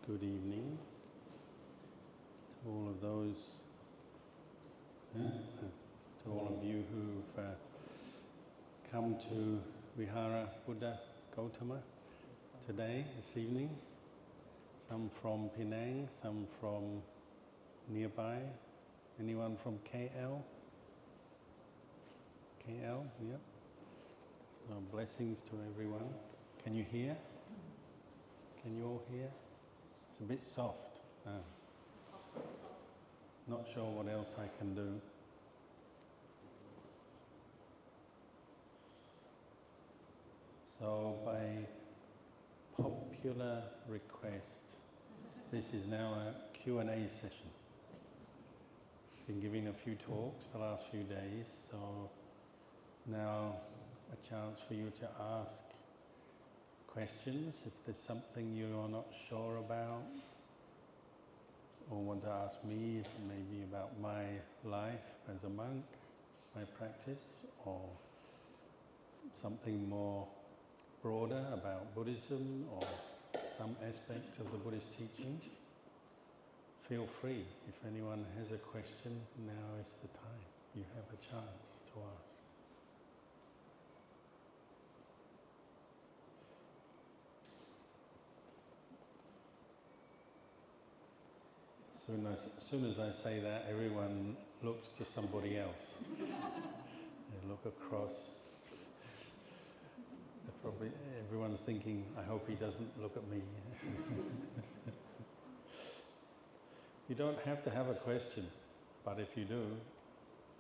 good evening to all of those, to all of you who've come to Vihara Buddha Gotama today, this evening. Some from Penang, some from nearby. Anyone from KL? KL, yep. So blessings to everyone. Can you hear? Can you all hear? It's a bit soft. Not sure what else I can do. So by popular request, this is now a Q&A session. Been giving a few talks the last few days, so now a chance for you to ask questions if there's something you're not sure about or want to ask me maybe about my life as a monk, my practice, or something more broader about Buddhism or some aspect of the Buddhist teachings. Feel free. If anyone has a question, now is the time. You have a chance to ask. As soon as I say that, everyone looks to somebody else. They look across. Everyone's thinking, I hope he doesn't look at me. You don't have to have a question, but if you do,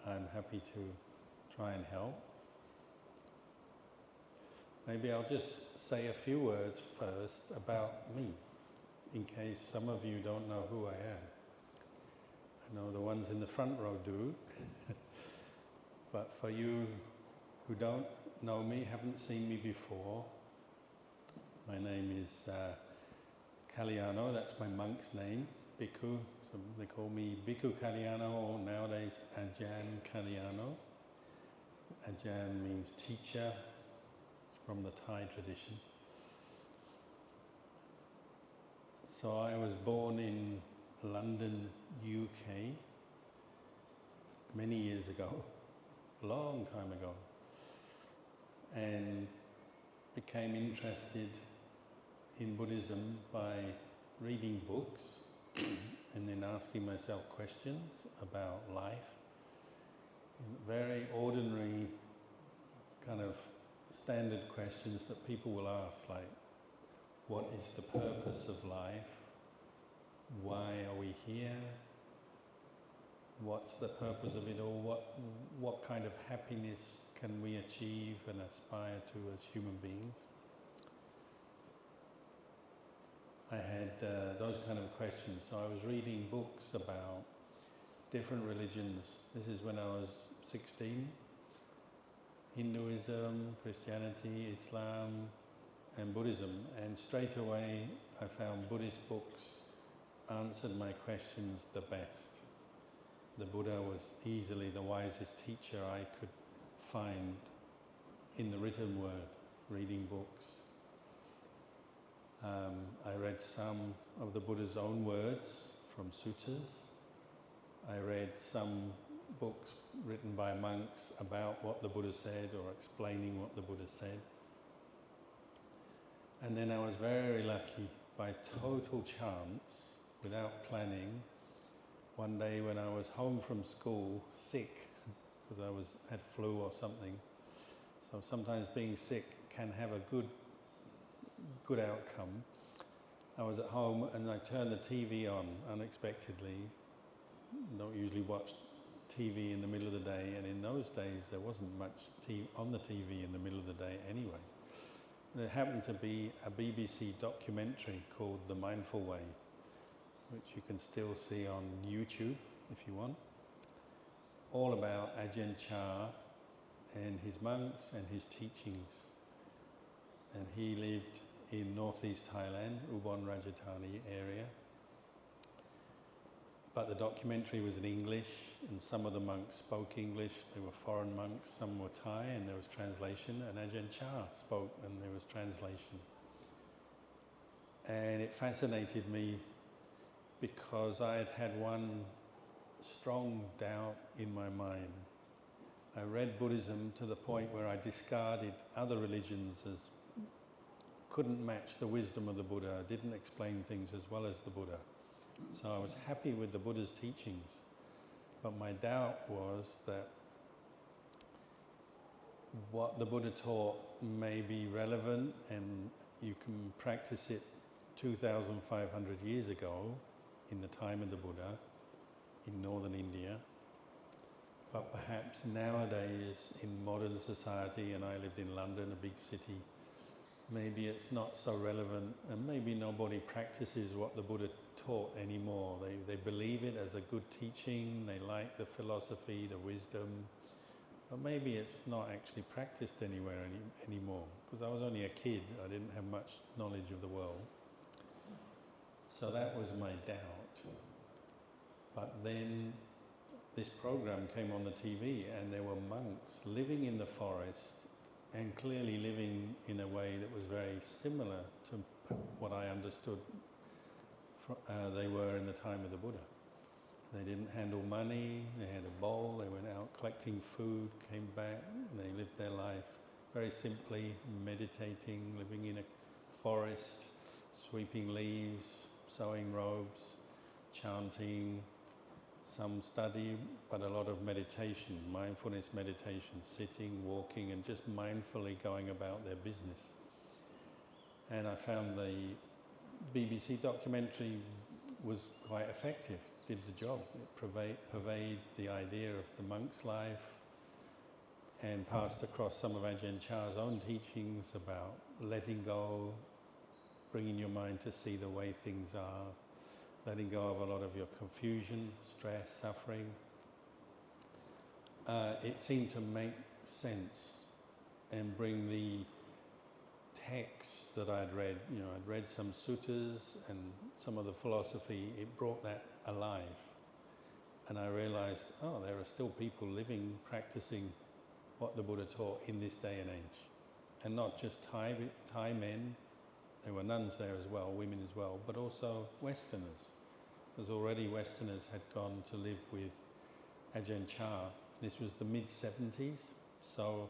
I'm happy to try and help. Maybe I'll just say a few words first about me, in case some of you don't know who I am. I know the ones in the front row do, but for you who don't know me, haven't seen me before, my name is Kalyano, that's my monk's name, Bhikkhu, so they call me Bhikkhu Kalyano, or nowadays Ajahn Kalyano. Ajahn means teacher, it's from the Thai tradition. So I was born in London, UK, many years ago, a long time ago, and became interested in Buddhism by reading books and then asking myself questions about life, very ordinary kind of standard questions that people will ask, like, what is the purpose of life? Why are we here? What's the purpose of it all? What kind of happiness can we achieve and aspire to as human beings? I had those kind of questions. So I was reading books about different religions. This is when I was 16. Hinduism, Christianity, Islam, and Buddhism. And straight away I found Buddhist books answered my questions the best. The Buddha was easily the wisest teacher I could find in the written word, reading books. I read some of the Buddha's own words from suttas. I read some books written by monks about what the Buddha said or explaining what the Buddha said. And then I was very lucky, by total chance, without planning, one day when I was home from school, sick, because I had flu or something. So sometimes being sick can have a good outcome. I was at home and I turned the TV on unexpectedly. I don't usually watch TV in the middle of the day, and in those days there wasn't much on the TV in the middle of the day anyway. There happened to be a BBC documentary called The Mindful Way, which you can still see on YouTube if you want, all about Ajahn Chah and his monks and his teachings. And he lived in northeast Thailand, Ubon Ratchathani area. But the documentary was in English, and some of the monks spoke English. They were foreign monks, some were Thai, and there was translation, and Ajahn Chah spoke and there was translation. And it fascinated me because I had had one strong doubt in my mind. I read Buddhism to the point where I discarded other religions as couldn't match the wisdom of the Buddha, didn't explain things as well as the Buddha. So I was happy with the Buddha's teachings, but my doubt was that what the Buddha taught may be relevant and you can practice it 2,500 years ago in the time of the Buddha in northern India, but perhaps nowadays in modern society, and I lived in London, a big city, maybe it's not so relevant, and maybe nobody practices what the Buddha taught anymore. They believe it as a good teaching, they like the philosophy, the wisdom, but maybe it's not actually practiced anywhere anymore. Because I was only a kid, I didn't have much knowledge of the world. So that was my doubt. But then this program came on the TV and there were monks living in the forest and clearly living in a way that was very similar to what I understood they were in the time of the Buddha. They didn't handle money, they had a bowl, they went out collecting food, came back, and they lived their life very simply, meditating, living in a forest, sweeping leaves, sewing robes, chanting, some study, but a lot of meditation, mindfulness meditation, sitting, walking, and just mindfully going about their business. And I found the BBC documentary was quite effective, did the job. It pervaded the idea of the monk's life and passed across some of Ajahn Chah's own teachings about letting go, bringing your mind to see the way things are, letting go of a lot of your confusion, stress, suffering. It seemed to make sense and bring the texts that I'd read, I'd read some suttas and some of the philosophy, it brought that alive. And I realized, there are still people living, practicing what the Buddha taught in this day and age. And not just Thai men, there were nuns there as well, women as well, but also Westerners. Because already Westerners had gone to live with Ajahn Chah. This was the mid-70s, so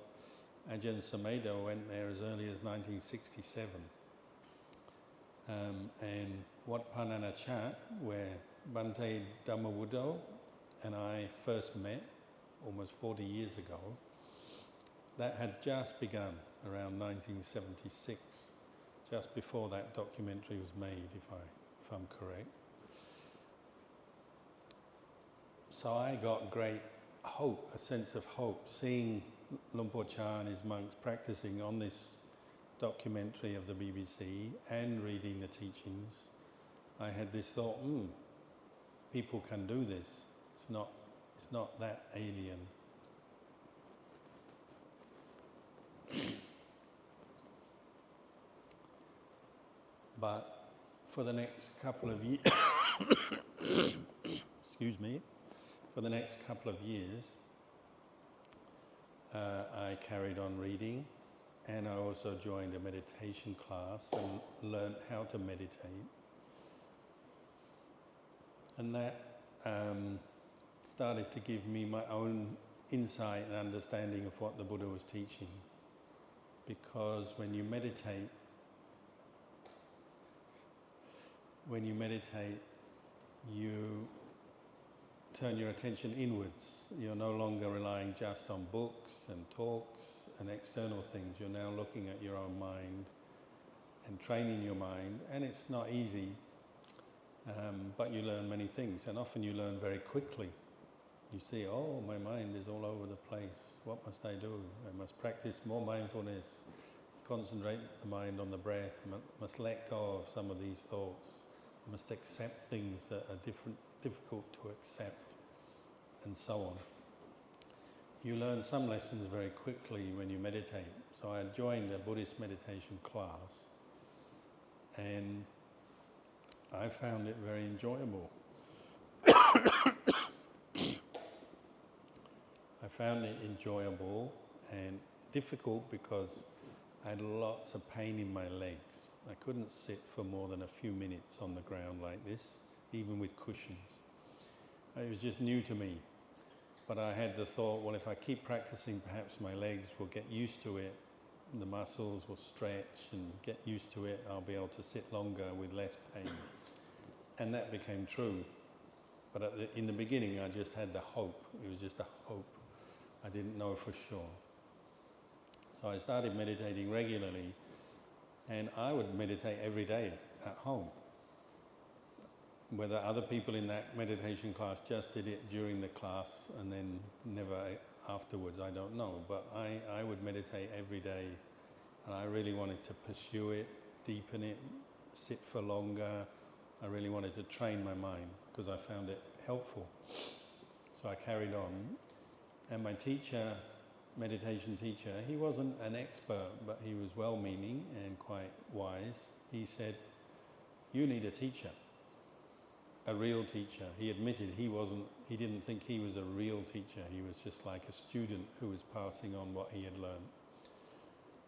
Ajahn Sumedho went there as early as 1967. And Wat Pananachat, where Bhante Dhammawuddho and I first met almost 40 years ago, that had just begun around 1976, just before that documentary was made, if I'm correct. So I got great hope, a sense of hope, seeing Luangpor Cha and his monks practicing on this documentary of the BBC and reading the teachings. I had this thought, people can do this. It's not that alien. But for the next couple of years, excuse me, for the next couple of years, I carried on reading, and I also joined a meditation class and learned how to meditate. And that started to give me my own insight and understanding of what the Buddha was teaching. Because when you meditate, you turn your attention inwards. You're no longer relying just on books and talks and external things. You're now looking at your own mind and training your mind. And it's not easy, but you learn many things. And often you learn very quickly. You see, my mind is all over the place. What must I do? I must practice more mindfulness, concentrate the mind on the breath, must let go of some of these thoughts. I must accept things that are difficult to accept, and so on. You learn some lessons very quickly when you meditate. So I joined a Buddhist meditation class, and I found it very enjoyable. I found it enjoyable and difficult because I had lots of pain in my legs. I couldn't sit for more than a few minutes on the ground like this, even with cushions. It was just new to me. But I had the thought, well, if I keep practicing, perhaps my legs will get used to it, and the muscles will stretch and get used to it. I'll be able to sit longer with less pain. And that became true. But in the beginning, I just had the hope. It was just a hope. I didn't know for sure. So I started meditating regularly, and I would meditate every day at home. Whether other people in that meditation class just did it during the class and then never afterwards, I don't know. But I would meditate every day, and I really wanted to pursue it, deepen it, sit for longer. I really wanted to train my mind because I found it helpful. So I carried on. And my teacher, meditation teacher, he wasn't an expert, but he was well-meaning and quite wise. He said, "You need a teacher. A real teacher." He admitted he didn't think he was a real teacher. He was just like a student who was passing on what he had learned.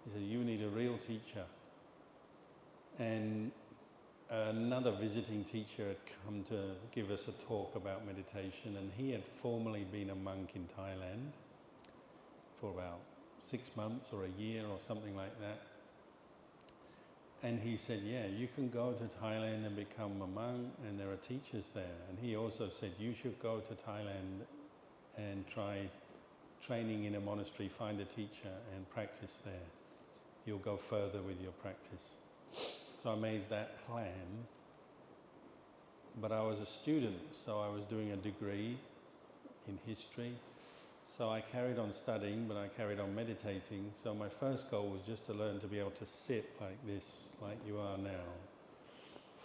He said, "You need a real teacher." And another visiting teacher had come to give us a talk about meditation, and he had formerly been a monk in Thailand for about 6 months or a year or something like that. And he said, "Yeah, you can go to Thailand and become a monk, and there are teachers there." And he also said, "You should go to Thailand and try training in a monastery, find a teacher and practice there. You'll go further with your practice." So I made that plan. But I was a student, so I was doing a degree in history. So I carried on studying, but I carried on meditating. So my first goal was just to learn to be able to sit like this, like you are now,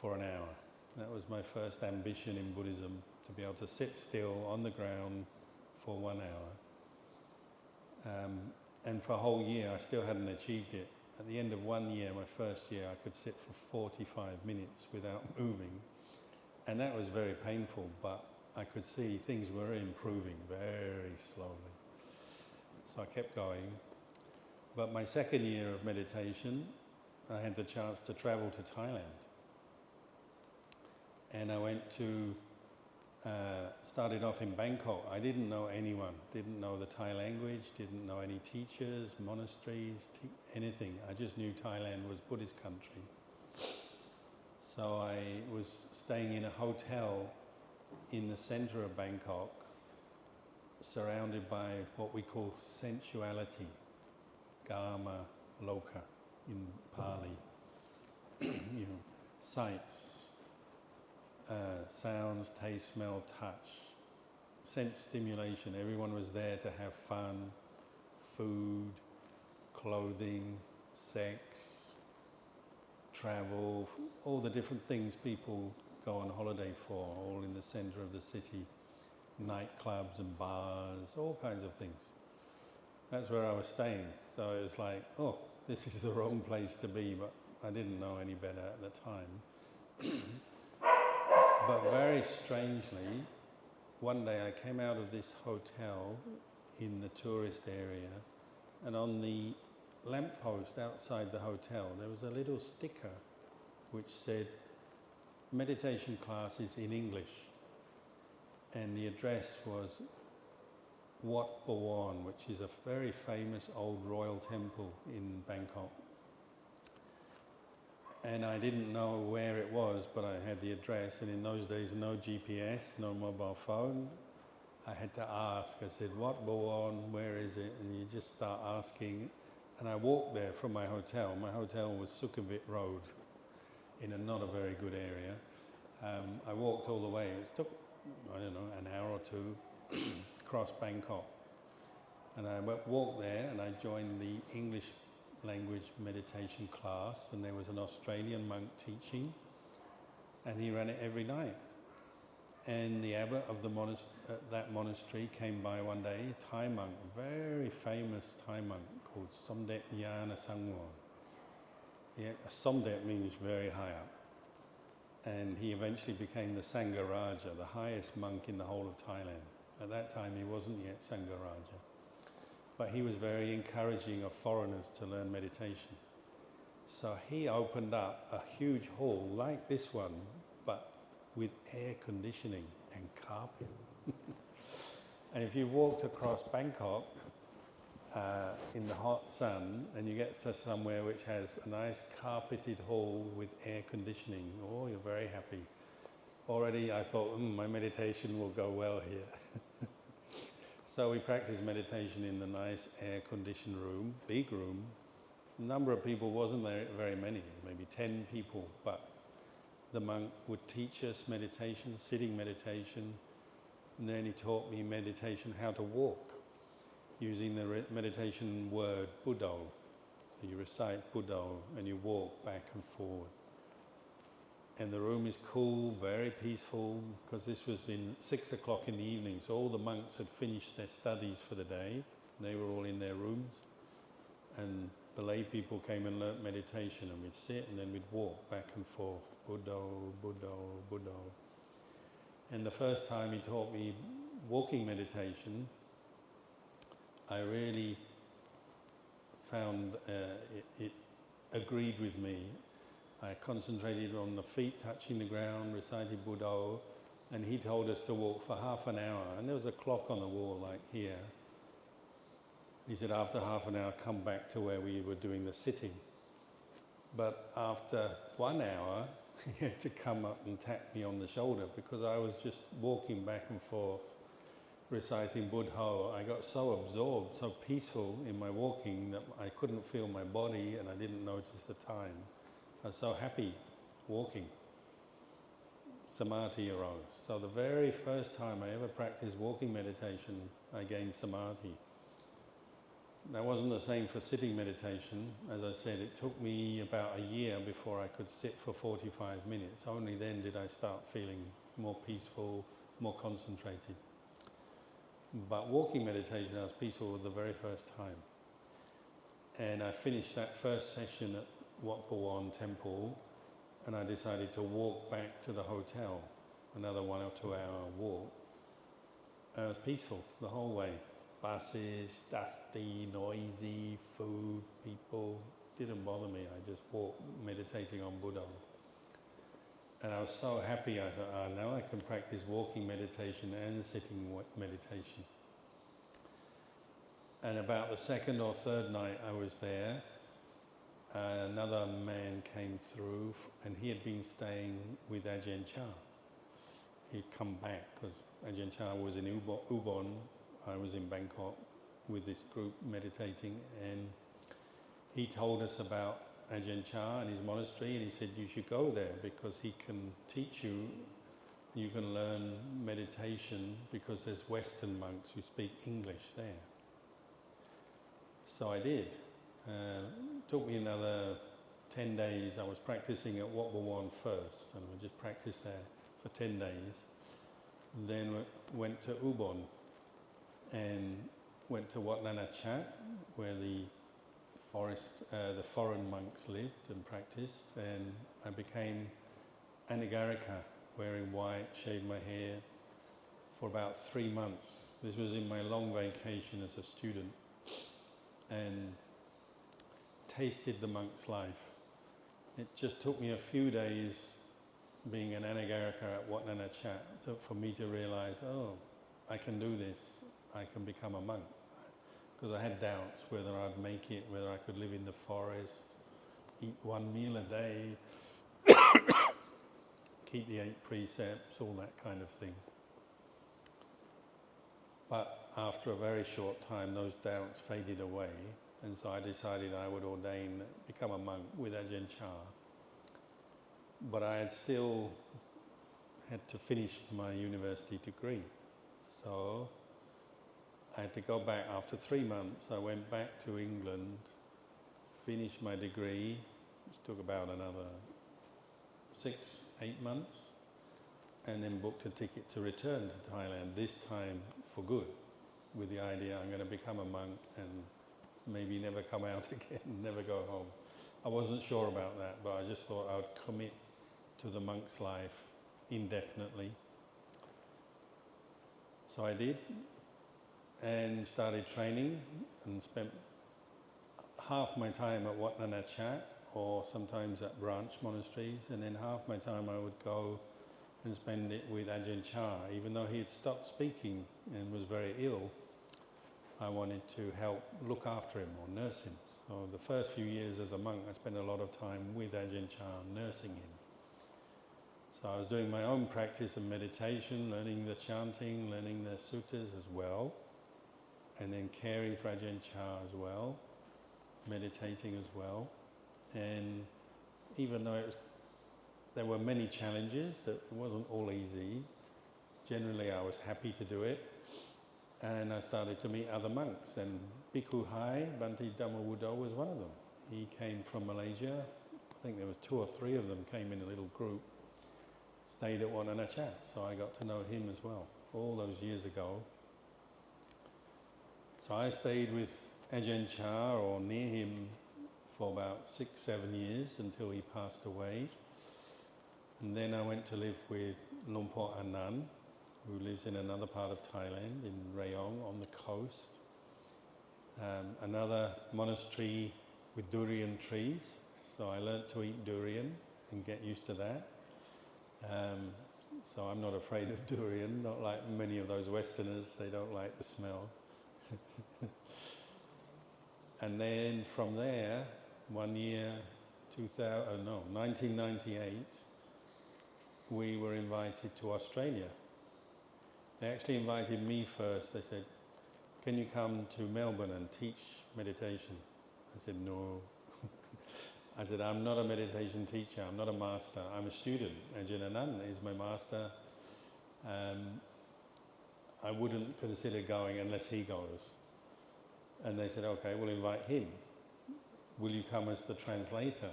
for an hour. That was my first ambition in Buddhism, to be able to sit still on the ground for 1 hour. And for a whole year, I still hadn't achieved it. At the end of 1 year, my first year, I could sit for 45 minutes without moving. And that was very painful, but I could see things were improving very slowly. So I kept going. But my second year of meditation, I had the chance to travel to Thailand. And I went to, started off in Bangkok. I didn't know anyone, didn't know the Thai language, didn't know any teachers, monasteries, anything. I just knew Thailand was Buddhist country. So I was staying in a hotel in the center of Bangkok, surrounded by what we call sensuality, Dhamma, Loka in Pali. Sights, sounds, taste, smell, touch, sense stimulation. Everyone was there to have fun, food, clothing, sex, travel, all the different things people go on holiday for, all in the center of the city. Nightclubs and bars, all kinds of things. That's where I was staying. So it was like, oh, this is the wrong place to be, but I didn't know any better at the time. But very strangely, one day I came out of this hotel in the tourist area, and on the lamppost outside the hotel there was a little sticker which said, "Meditation classes in English." And the address was Wat Bawon, which is a very famous old royal temple in Bangkok. And I didn't know where it was, but I had the address, and in those days no GPS, no mobile phone. I had to ask. I said, "Wat Bawon, where is it?" And you just start asking. And I walked there from my hotel. My hotel was Sukhumvit Road, in a not a very good area. I walked all the way. It took, I don't know, an hour or two, across Bangkok. And I walked there and I joined the English language meditation class, and there was an Australian monk teaching, and he ran it every night. And the abbot of that monastery came by one day, a Thai monk, a very famous Thai monk called Somdet Yana Sangwon. Somdet means very high up. And he eventually became the Sangaraja, the highest monk in the whole of Thailand. At that time he wasn't yet Sangaraja. But he was very encouraging of foreigners to learn meditation. So he opened up a huge hall like this one, but with air conditioning and carpet. And if you walked across Bangkok in the hot sun and you get to somewhere which has a nice carpeted hall with air conditioning, oh, you're very happy. Already I thought, my meditation will go well here. So we practiced meditation in the nice air-conditioned room, big room. The number of people wasn't there very many, maybe 10 people, but the monk would teach us meditation, sitting meditation, and then he taught me meditation, how to walk, using the meditation word Buddho. So you recite Buddho and you walk back and forward. And the room is cool, very peaceful, because this was in 6 o'clock in the evening, so all the monks had finished their studies for the day. They were all in their rooms, and the lay people came and learnt meditation, and we'd sit and then we'd walk back and forth, Buddho, Buddho, Buddho. And the first time he taught me walking meditation, I really found it agreed with me. I concentrated on the feet touching the ground, recited Buddho, and he told us to walk for half an hour. And there was a clock on the wall like here. He said after half an hour come back to where we were doing the sitting. But after 1 hour, he had to come up and tap me on the shoulder because I was just walking back and forth, reciting Buddho. I got so absorbed, so peaceful in my walking that I couldn't feel my body and I didn't notice the time. I was so happy walking. Samadhi arose. So the very first time I ever practiced walking meditation, I gained samadhi. That wasn't the same for sitting meditation. As I said, it took me about a year before I could sit for 45 minutes. Only then did I start feeling more peaceful, more concentrated. But walking meditation, I was peaceful the very first time. And I finished that first session at Wat Pawan temple, and I decided to walk back to the hotel, another 1 or 2 hour walk. And it was peaceful the whole way. Buses, dusty, noisy, food, people, didn't bother me. I just walked meditating on Buddha. And I was so happy, I thought, now I can practice walking meditation and sitting meditation. And about the second or third night I was there, another man came through and he had been staying with Ajahn Chah. He'd come back because Ajahn Chah was in Ubon. I was in Bangkok with this group meditating, and he told us about Ajahn Chah and his monastery, and he said you should go there because he can teach you. You can learn meditation because there's Western monks who speak English there. So I did. It took me another 10 days. I was practicing at Wat Pawan first, and I just practiced there for 10 days. And then went to Ubon and went to Wat Nana Chat, where the foreign monks lived and practiced, and I became anagarika, wearing white, shaved my hair for about 3 months. This was in my long vacation as a student, and tasted the monk's life. It just took me a few days being an anagarika at Wat Nana Chat for me to realize, oh, I can do this, I can become a monk. Because I had doubts whether I'd make it, whether I could live in the forest, eat 1 meal a day, keep the 8 precepts, all that kind of thing. But after a very short time, those doubts faded away, and so I decided I would become a monk with Ajahn Chah. But I had still had to finish my university degree. So I had to go back after 3 months. I went back to England, finished my degree, which took about another 6-8 months, and then booked a ticket to return to Thailand, this time for good, with the idea I'm going to become a monk and maybe never come out again, never go home. I wasn't sure about that, but I just thought I would commit to the monk's life indefinitely. So I did, and started training, and spent half my time at Wat Nana Chat or sometimes at branch monasteries, and then half my time I would go and spend it with Ajahn Chah. Even though he had stopped speaking and was very ill, I wanted to help look after him or nurse him. So the first few years as a monk, I spent a lot of time with Ajahn Chah, nursing him. So I was doing my own practice of meditation, learning the chanting, learning the suttas as well, and then caring for Ajahn Chah as well, meditating as well. And even though there were many challenges, that it wasn't all easy, generally I was happy to do it. And I started to meet other monks, and Bhikkhu Hai, Bhante Dhammawuddho was one of them. He came from Malaysia. I think there was 2 or 3 of them came in a little group, stayed at Wananachat, so I got to know him as well, all those years ago. So I stayed with Ajahn Chah, or near him, for about 6-7 years until he passed away. And then I went to live with Luangpor Anand, who lives in another part of Thailand, in Rayong, on the coast. Another monastery with durian trees, so I learnt to eat durian and get used to that. So I'm not afraid of durian, not like many of those Westerners, they don't like the smell. And then from there, one year, 1998, we were invited to Australia. They actually invited me first. They said, can you come to Melbourne and teach meditation? I said, no. I said, I'm not a meditation teacher, I'm not a master, I'm a student. Ajahn Anand is my master. I wouldn't consider going unless he goes. And they said, okay, we'll invite him. Will you come as the translator?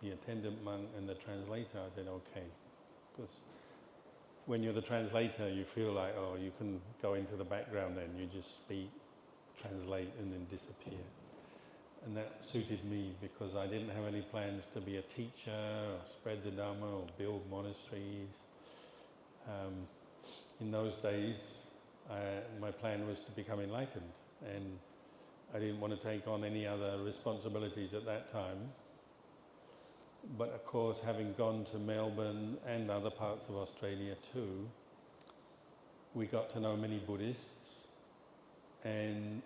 The attendant monk and the translator? I said, okay. Because when you're the translator, you feel like, oh, you can go into the background then, you just speak, translate, and then disappear. And that suited me because I didn't have any plans to be a teacher or spread the Dhamma or build monasteries. In those days, my plan was to become enlightened, and I didn't want to take on any other responsibilities at that time. But of course, having gone to Melbourne and other parts of Australia too, we got to know many Buddhists, and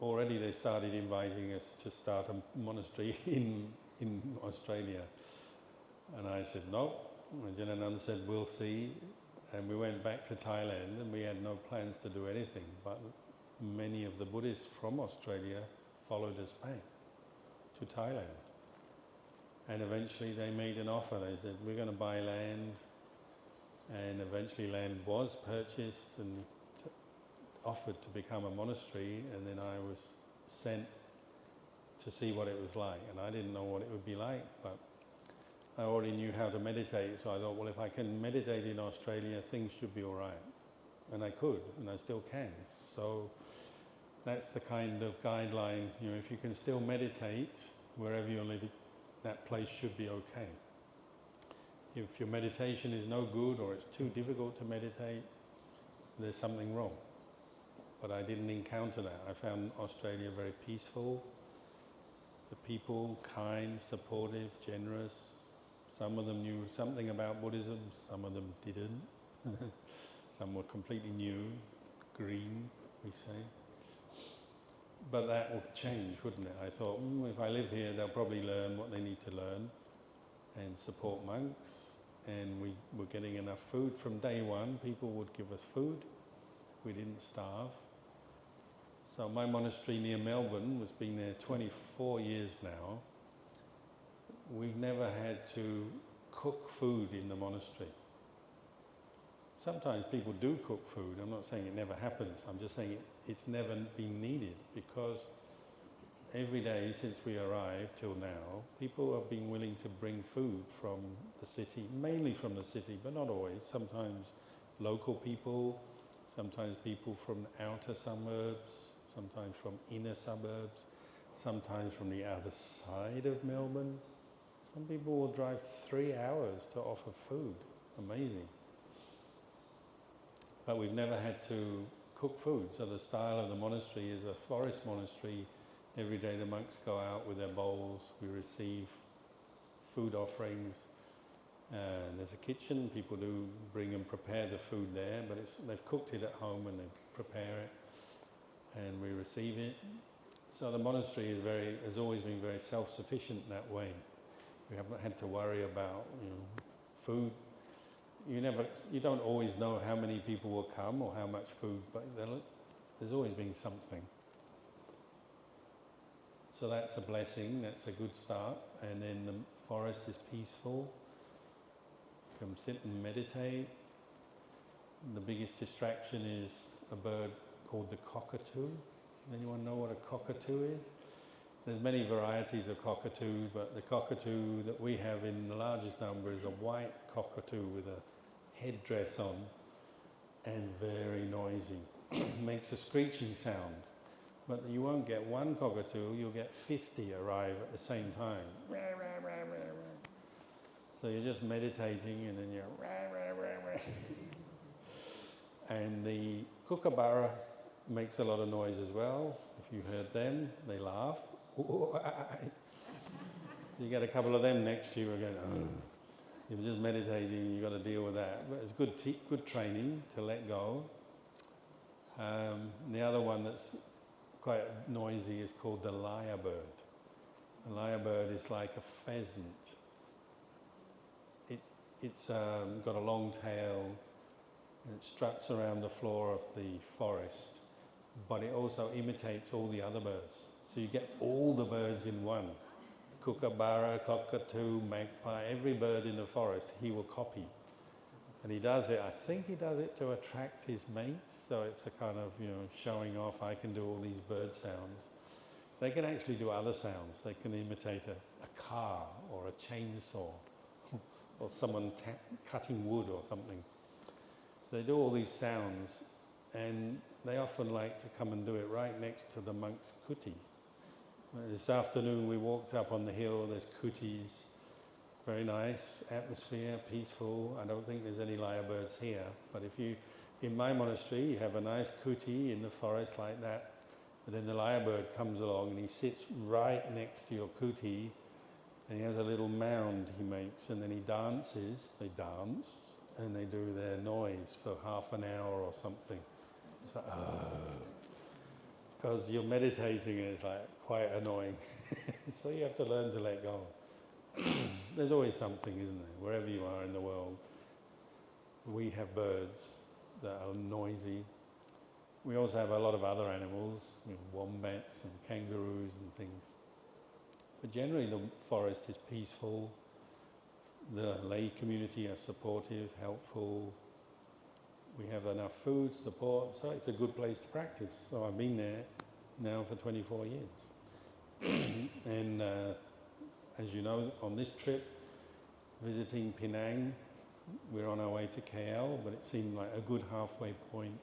already they started inviting us to start a monastery in Australia. And I said, no. Ajahn Anand said, we'll see. And we went back to Thailand, and we had no plans to do anything. But many of the Buddhists from Australia followed us back to Thailand. And eventually they made an offer. They said, we're going to buy land. And eventually land was purchased and offered to become a monastery. And then I was sent to see what it was like. And I didn't know what it would be like, but I already knew how to meditate. So I thought, well, if I can meditate in Australia, things should be all right. And I could, and I still can. So that's the kind of guideline. You know, if you can still meditate wherever you're living, that place should be okay. If your meditation is no good or it's too difficult to meditate, there's something wrong. But I didn't encounter that. I found Australia very peaceful, the people kind, supportive, generous. Some of them knew something about Buddhism, some of them didn't. Some were completely new, green, we say. But that would change, wouldn't it? I thought, if I live here, they'll probably learn what they need to learn and support monks. And we were getting enough food from day one. People would give us food. We didn't starve. So my monastery near Melbourne has been there 24 years now. We've never had to cook food in the monastery. Sometimes people do cook food. I'm not saying it never happens. I'm just saying it's never been needed, because every day since we arrived till now, people have been willing to bring food from the city, mainly from the city, but not always. Sometimes local people, sometimes people from outer suburbs, sometimes from inner suburbs, sometimes from the other side of Melbourne. Some people will drive 3 hours to offer food. Amazing. But we've never had to cook food. So the style of the monastery is a forest monastery Every day the monks go out with their bowls, we receive food offerings. There's a kitchen, people do bring and prepare the food there, but they've cooked it at home and they prepare it and we receive it. So the monastery has always been very self-sufficient in that way. We haven't had to worry about food. You don't always know how many people will come or how much food, but there's always been something. So that's a blessing, that's a good start. And then the forest is peaceful. You can sit and meditate. The biggest distraction is a bird called the cockatoo. Anyone know what a cockatoo is? There's many varieties of cockatoo, but the cockatoo that we have in the largest number is a white cockatoo with a headdress on and very noisy. Makes a screeching sound. But you won't get one cockatoo, you'll get 50 arrive at the same time. So you're just meditating and then you're... And the kookaburra makes a lot of noise as well. If you heard them, they laugh. You get a couple of them next to you again. You're just meditating, you've got to deal with that. But it's good training to let go. The other one that's quite noisy is called the lyrebird. The lyrebird is like a pheasant. It's got a long tail and it struts around the floor of the forest, but it also imitates all the other birds. So you get all the birds in one. Kookaburra, cockatoo, magpie, every bird in the forest he will copy. And he does it, I think he does it to attract his mates, so it's a kind of, showing off, I can do all these bird sounds. They can actually do other sounds. They can imitate a car or a chainsaw or someone cutting wood or something. They do all these sounds and they often like to come and do it right next to the monk's kuti. This afternoon we walked up on the hill, there's kutis, very nice atmosphere, peaceful. I don't think there's any lyrebirds here, but in my monastery you have a nice kuti in the forest like that, but then the lyrebird comes along and he sits right next to your kuti and he has a little mound he makes and then he dances, they dance and they do their noise for half an hour or something. It's like, because you're meditating and it's like quite annoying. So you have to learn to let go. There's always something, isn't there? Wherever you are in the world, we have birds that are noisy. We also have a lot of other animals, wombats and kangaroos and things. But generally the forest is peaceful. The lay community are supportive, helpful. We have enough food, support, so it's a good place to practice. So I've been there now for 24 years. And as you know, on this trip, visiting Penang, we're on our way to KL, but it seemed like a good halfway point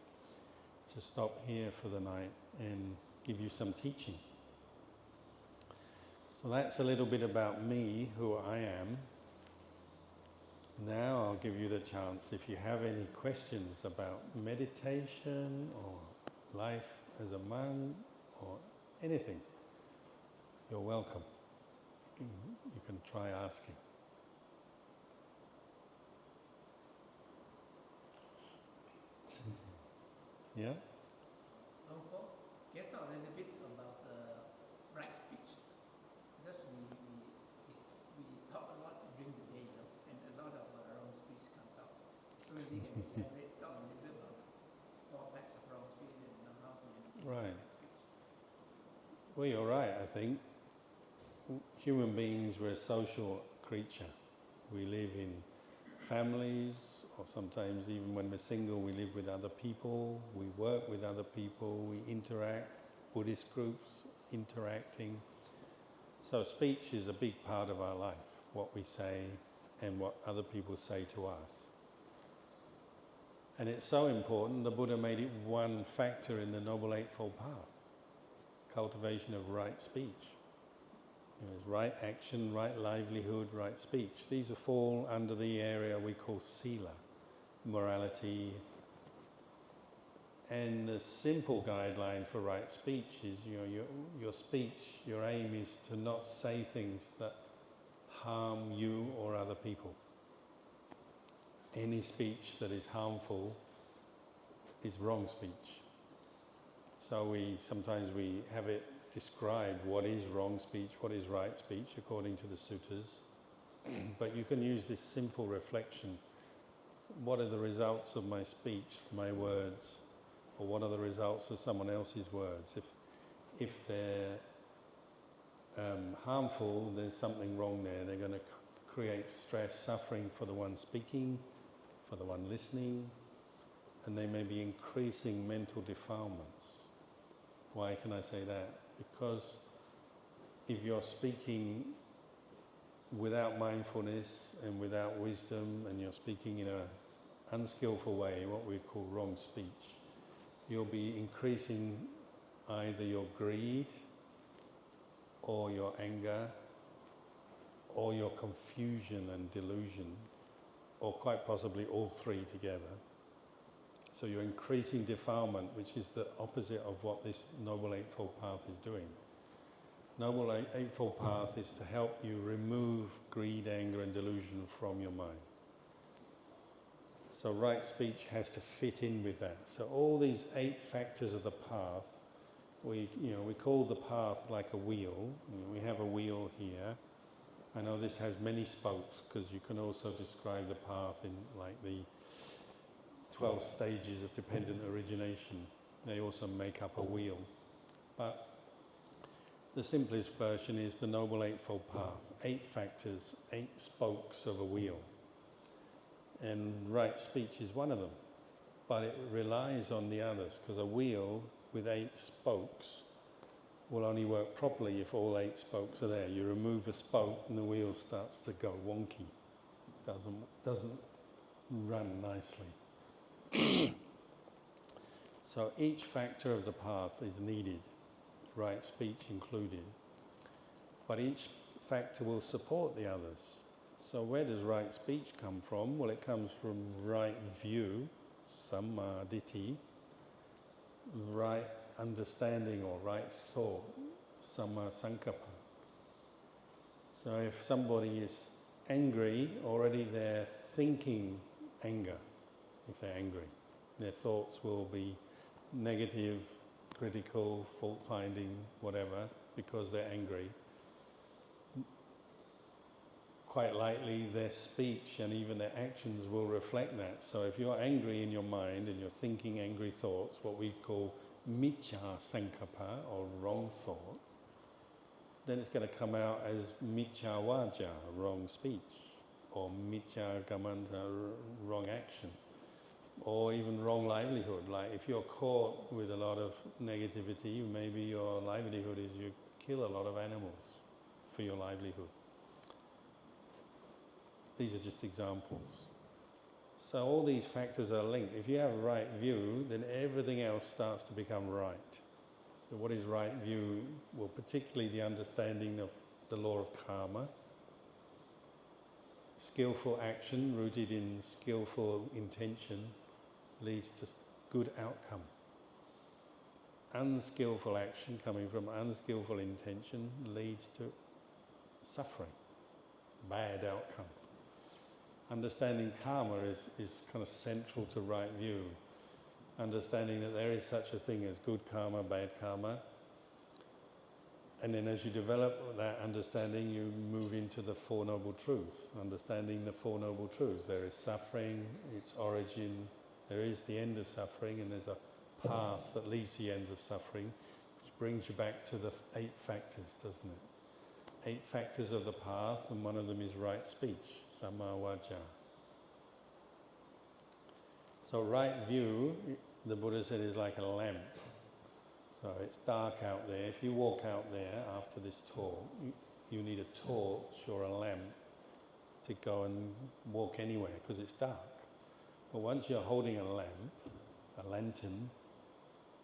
to stop here for the night and give you some teaching. So that's a little bit about me, who I am. Now I'll give you the chance, if you have any questions about meditation or life as a monk or anything, you're welcome. You can try asking. Yeah? Luangpor, can you talk a little bit about right speech? Because we talk a lot during the day, and a lot of wrong speech comes out. So maybe can you talk a little bit about drawbacks of wrong speech and how to Right. right speech? Well, you're right, I think. Human beings, we're a social creature. We live in families, or sometimes even when we're single, we live with other people, we work with other people, we interact, Buddhist groups, interacting. So speech is a big part of our life, what we say and what other people say to us. And it's so important, the Buddha made it one factor in the Noble Eightfold Path, cultivation of right speech. There's right action, right livelihood, right speech. These all fall under the area we call sila, morality, And the simple guideline for right speech is, your speech, your aim is to not say things that harm you or other people. Any speech that is harmful is wrong speech. So sometimes we have it described what is wrong speech, what is right speech according to the suttas. But you can use this simple reflection. What are the results of my speech, my words? Or what are the results of someone else's words? If they're harmful, there's something wrong there. They're going to create stress, suffering for the one speaking, for the one listening, and they may be increasing mental defilements. Why can I say that? Because if you're speaking without mindfulness and without wisdom, and you're speaking in an unskillful way, what we call wrong speech, you'll be increasing either your greed or your anger or your confusion and delusion, or quite possibly all three together. So you're increasing defilement, which is the opposite of what this Noble Eightfold Path is doing. Noble Eightfold Path is to help you remove greed, anger and delusion from your mind. So right speech has to fit in with that. So all these 8 factors of the path, we call the path like a wheel. We have a wheel here. I know this has many spokes because you can also describe the path in like the 12 stages of dependent origination. They also make up a wheel. But the simplest version is the Noble Eightfold Path. 8 factors, 8 spokes of a wheel. And right speech is one of them. But it relies on the others, because a wheel with 8 spokes will only work properly if all 8 spokes are there. You remove a spoke and the wheel starts to go wonky. Doesn't run nicely. So each factor of the path is needed, right speech included. But each factor will support the others. So where does right speech come from? Well, it comes from right view, samma ditthi, right understanding or right thought, samma sankappa. So if somebody is angry, already they're thinking anger, if they're angry. Their thoughts will be negative, critical, fault-finding, whatever, because they're angry. Quite likely their speech and even their actions will reflect that. So if you're angry in your mind and you're thinking angry thoughts, what we call micca sankappa, or wrong thought, then it's going to come out as micca vaca, wrong speech, or micca kammanta, wrong action, or even wrong livelihood. Like if you're caught with a lot of negativity, maybe your livelihood is you kill a lot of animals for your livelihood. These are just examples. So all these factors are linked. If you have a right view, then everything else starts to become right. So what is right view? Well, particularly the understanding of the law of karma. Skillful action rooted in skillful intention leads to good outcome. Unskillful action coming from unskillful intention leads to suffering, bad outcome. Understanding karma is kind of central to right view. Understanding that there is such a thing as good karma, bad karma. And then as you develop that understanding, you move into the Four Noble Truths. Understanding the Four Noble Truths. There is suffering, its origin, there is the end of suffering, and there's a path that leads to the end of suffering, which brings you back to the 8 factors, doesn't it? 8 factors of the path, and one of them is right speech, samma vaca. So right view, the Buddha said, is like a lamp. So it's dark out there. If you walk out there after this talk, you need a torch or a lamp to go and walk anywhere, because it's dark. But once you're holding a lamp, a lantern,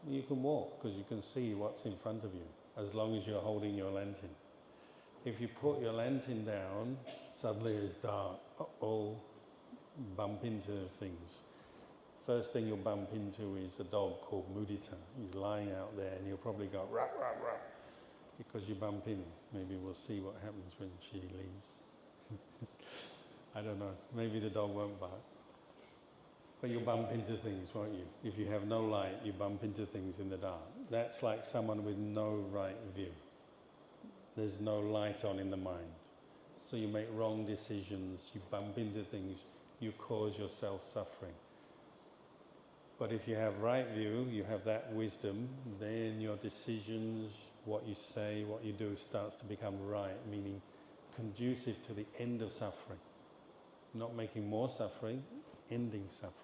you can walk, because you can see what's in front of you, as long as you're holding your lantern. If you put your lantern down, suddenly it's dark. Uh-oh, bump into things. first thing you'll bump into is a dog called Mudita. He's lying out there and he'll probably go rah, rah, rah, because you bump in. Maybe we'll see what happens when she leaves. I don't know, maybe the dog won't bark. But you'll bump into things, won't you? If you have no light, you bump into things in the dark. That's like someone with no right view. There's no light on in the mind. So you make wrong decisions, you bump into things, you cause yourself suffering. But if you have right view, you have that wisdom, then your decisions, what you say, what you do starts to become right, meaning conducive to the end of suffering. Not making more suffering, ending suffering.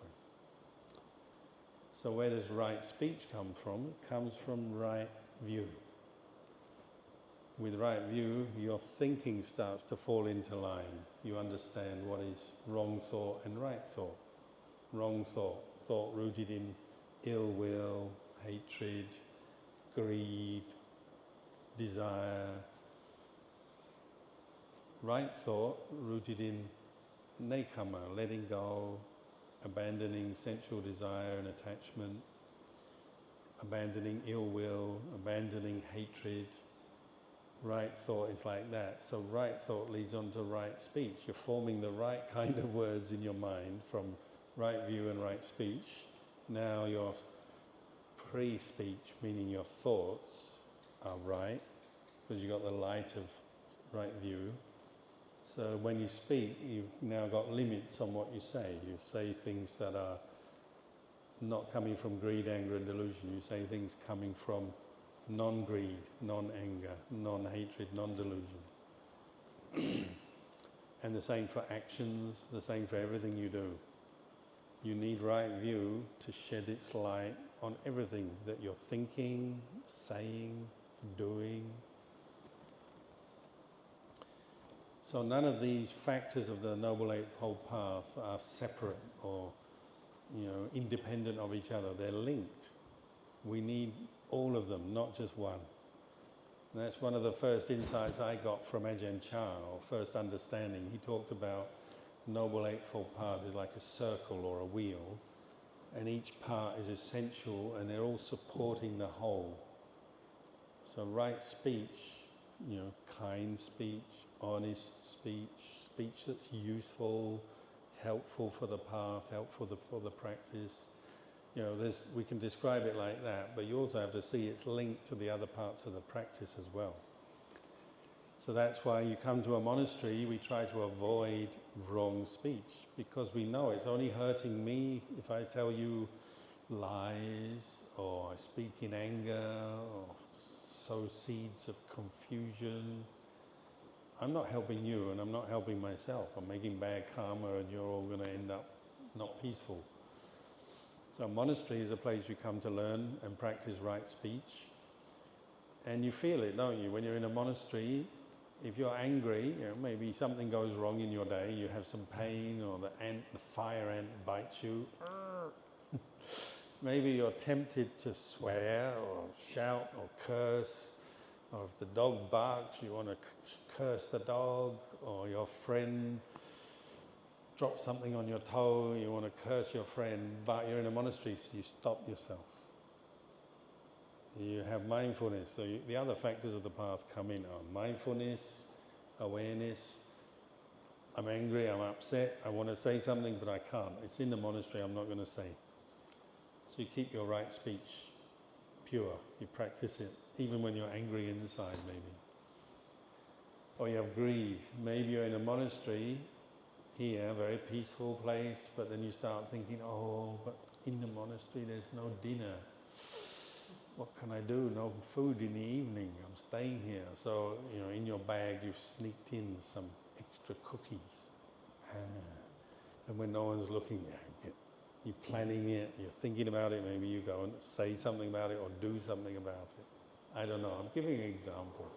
So where does right speech come from? It comes from right view. With right view, your thinking starts to fall into line. You understand what is wrong thought and right thought. Wrong thought, thought rooted in ill will, hatred, greed, desire. Right thought rooted in nekama, letting go, abandoning sensual desire and attachment, abandoning ill will, abandoning hatred. Right thought is like that. So right thought leads on to right speech. You're forming the right kind of words in your mind from right view and right speech. Now your pre-speech, meaning your thoughts, are right, because you've got the light of right view. So when you speak, you've now got limits on what you say. You say things that are not coming from greed, anger and delusion. You say things coming from non-greed, non-anger, non-hatred, non-delusion. And the same for actions, the same for everything you do. You need right view to shed its light on everything that you're thinking, saying, doing. So none of these factors of the Noble Eightfold Path are separate or, independent of each other. They're linked. We need all of them, not just one. And that's one of the first insights I got from Ajahn Chah, or first understanding. He talked about Noble Eightfold Path is like a circle or a wheel, and each part is essential and they're all supporting the whole. So right speech, kind speech, honest speech, speech that's useful, helpful for the path, helpful for the practice. We can describe it like that, but you also have to see it's linked to the other parts of the practice as well. So that's why you come to a monastery, we try to avoid wrong speech, because we know it's only hurting me if I tell you lies, or I speak in anger, or sow seeds of confusion. I'm not helping you and I'm not helping myself. I'm making bad karma and you're all going to end up not peaceful. So a monastery is a place you come to learn and practice right speech. And you feel it, don't you? When you're in a monastery, if you're angry, maybe something goes wrong in your day, you have some pain, or the fire ant bites you. Maybe you're tempted to swear or shout or curse, or if the dog barks, you want to curse the dog, or your friend drops something on your toe, you want to curse your friend, but you're in a monastery, so you stop yourself. You have mindfulness, so the other factors of the path come in on mindfulness, awareness. I'm angry, I'm upset, I want to say something, but I can't. It's in the monastery, I'm not going to say. So you keep your right speech pure, you practice it, even when you're angry inside maybe. Or you have greed. Maybe you're in a monastery here, a very peaceful place, but then you start thinking, but in the monastery there's no dinner. What can I do? No food in the evening. I'm staying here. So, in your bag you've sneaked in some extra cookies. And when no one's looking, you're planning it, you're thinking about it, maybe you go and say something about it or do something about it. I don't know, I'm giving an example.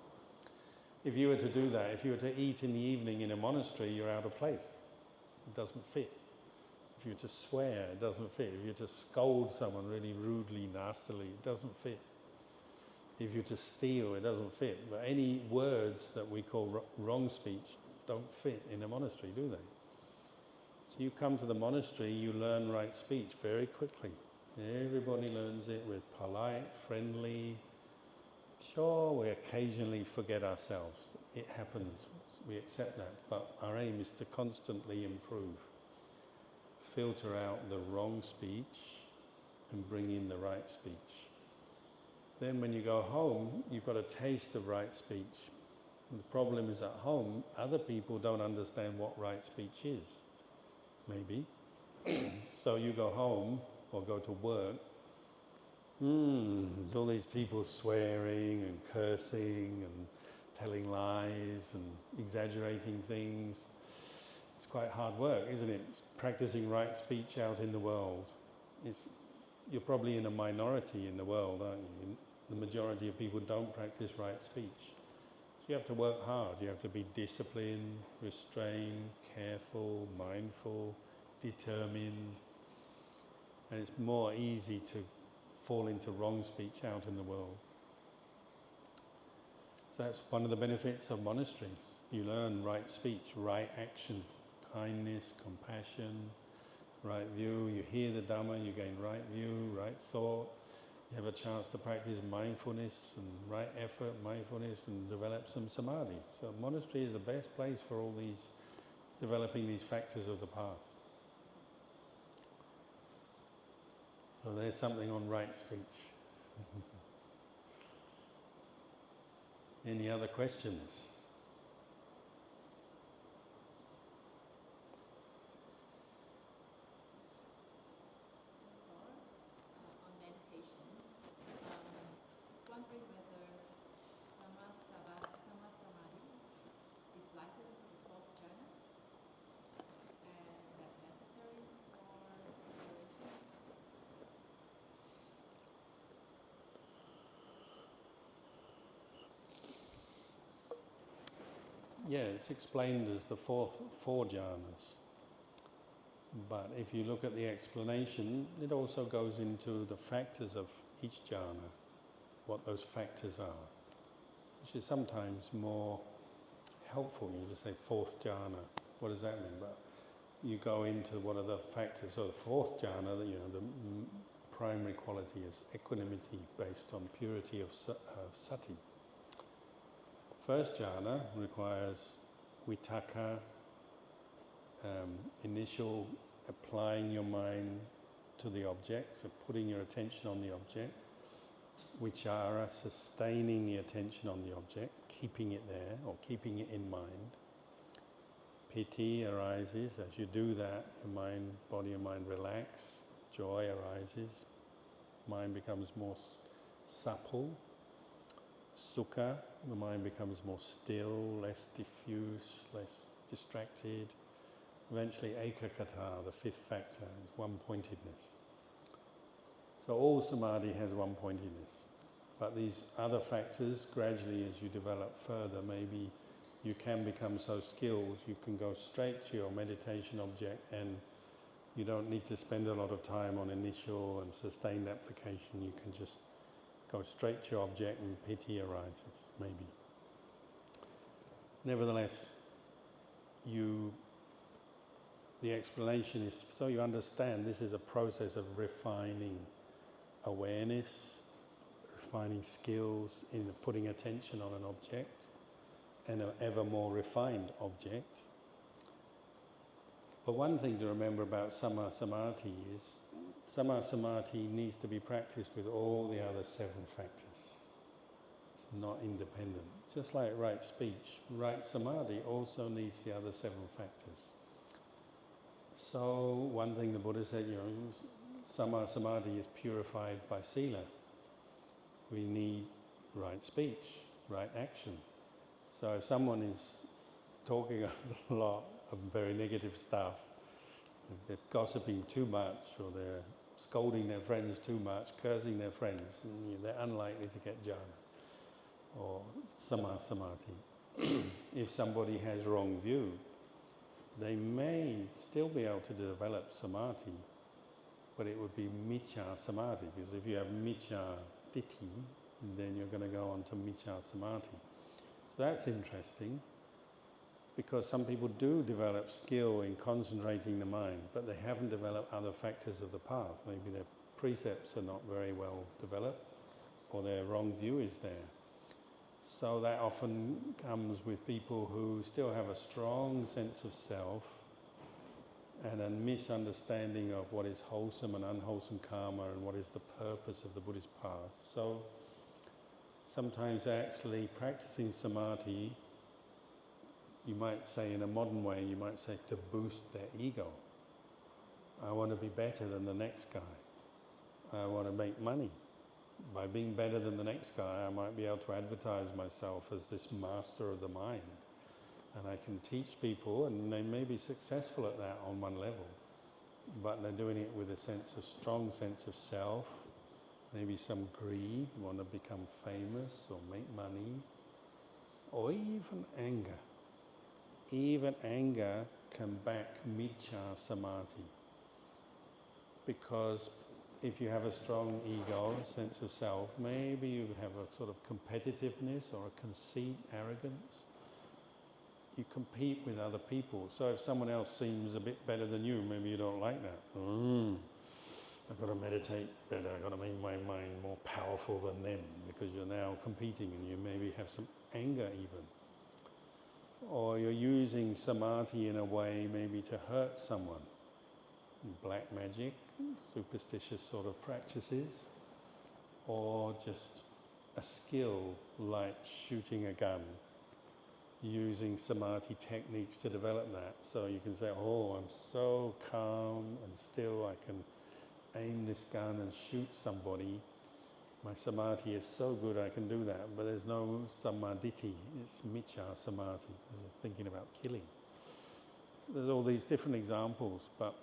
If you were to do that, if you were to eat in the evening in a monastery, you're out of place. It doesn't fit. If you were to swear, it doesn't fit. If you were to scold someone really rudely, nastily, it doesn't fit. If you were to steal, it doesn't fit. But any words that we call wrong speech don't fit in a monastery, do they? You come to the monastery, you learn right speech very quickly. Everybody learns it. We're polite, friendly. Sure, we occasionally forget ourselves. It happens. We accept that. But our aim is to constantly improve. Filter out the wrong speech and bring in the right speech. Then when you go home, you've got a taste of right speech. And the problem is at home, other people don't understand what right speech is. Maybe. So you go home or go to work, all these people swearing and cursing and telling lies and exaggerating things. It's quite hard work, isn't it? It's practicing right speech out in the world. You're probably in a minority in the world, aren't you? The majority of people don't practice right speech. So you have to work hard. You have to be disciplined, restrained, careful, mindful, determined. And it's more easy to fall into wrong speech out in the world. So that's one of the benefits of monasteries. You learn right speech, right action, kindness, compassion, right view. You hear the Dhamma, you gain right view, right thought. You have a chance to practice mindfulness and right effort, mindfulness, and develop some samadhi. So monastery is the best place for all these, developing these factors of the path. So there's something on right speech. Any other questions? On meditation, just wondering whether Sama Samadhi is likely to be the fourth jhana, and is that necessary for liberation? Yeah, it's explained as the four jhanas. But if you look at the explanation, it also goes into the factors of each jhana, what those factors are, which is sometimes more helpful. You just say fourth jhana, what does that mean? But you go into what are the factors. So the fourth jhana, the primary quality is equanimity based on purity of sati. First jhana requires vitaka, initial applying your mind to the object, so putting your attention on the object. Vichara, sustaining the attention on the object, keeping it there or keeping it in mind. Piti arises. As you do that, your mind, body and mind relax. Joy arises. Mind becomes more supple. Sukha, the mind becomes more still, less diffuse, less distracted. Eventually, ekakata, the fifth factor, is one-pointedness. So all samadhi has one-pointedness. But these other factors, gradually as you develop further, maybe you can become so skilled, you can go straight to your meditation object and you don't need to spend a lot of time on initial and sustained application. You can just go straight to your object and piti arises, maybe. Nevertheless, the explanation is so you understand this is a process of refining awareness, refining skills in putting attention on an object and an ever more refined object. But one thing to remember about Sama Samadhi is Sama Samadhi needs to be practiced with all the other 7 factors. It's not independent. Just like right speech, right samadhi also needs the other 7 factors. So one thing the Buddha said, Sama Samadhi is purified by sila. We need right speech, right action. So if someone is talking a lot of very negative stuff, if they're gossiping too much or they're scolding their friends too much, cursing their friends, they're unlikely to get jhana or Sama Samadhi. If somebody has wrong view, they may still be able to develop samadhi, but it would be miccha samadhi, because if you have miccha ditthi, then you're going to go on to miccha samadhi. So that's interesting. because some people do develop skill in concentrating the mind, but they haven't developed other factors of the path. Maybe their precepts are not very well developed, or their wrong view is there. So that often comes with people who still have a strong sense of self and a misunderstanding of what is wholesome and unwholesome karma and what is the purpose of the Buddhist path. So sometimes actually practicing samadhi, you might say in a modern way, you might say to boost their ego. I want to be better than the next guy. I want to make money. By being better than the next guy, I might be able to advertise myself as this master of the mind. And I can teach people, and they may be successful at that on one level, but they're doing it with a strong sense of self, maybe some greed, want to become famous or make money, or even anger. Even anger can back miccha samadhi, because if you have a strong ego, sense of self, maybe you have a sort of competitiveness or a conceit, arrogance. You compete with other people. So if someone else seems a bit better than you, maybe you don't like that. I've got to meditate better, I've got to make my mind more powerful than them, because you're now competing and you maybe have some anger even. Or you're using samadhi in a way maybe to hurt someone. Black magic, superstitious sort of practices, or just a skill like shooting a gun, using samadhi techniques to develop that. So you can say, oh, I'm so calm and still, I can aim this gun and shoot somebody. My samadhi is so good I can do that, but there's no samadhiti, it's miccha samadhi, you're thinking about killing. There's all these different examples, but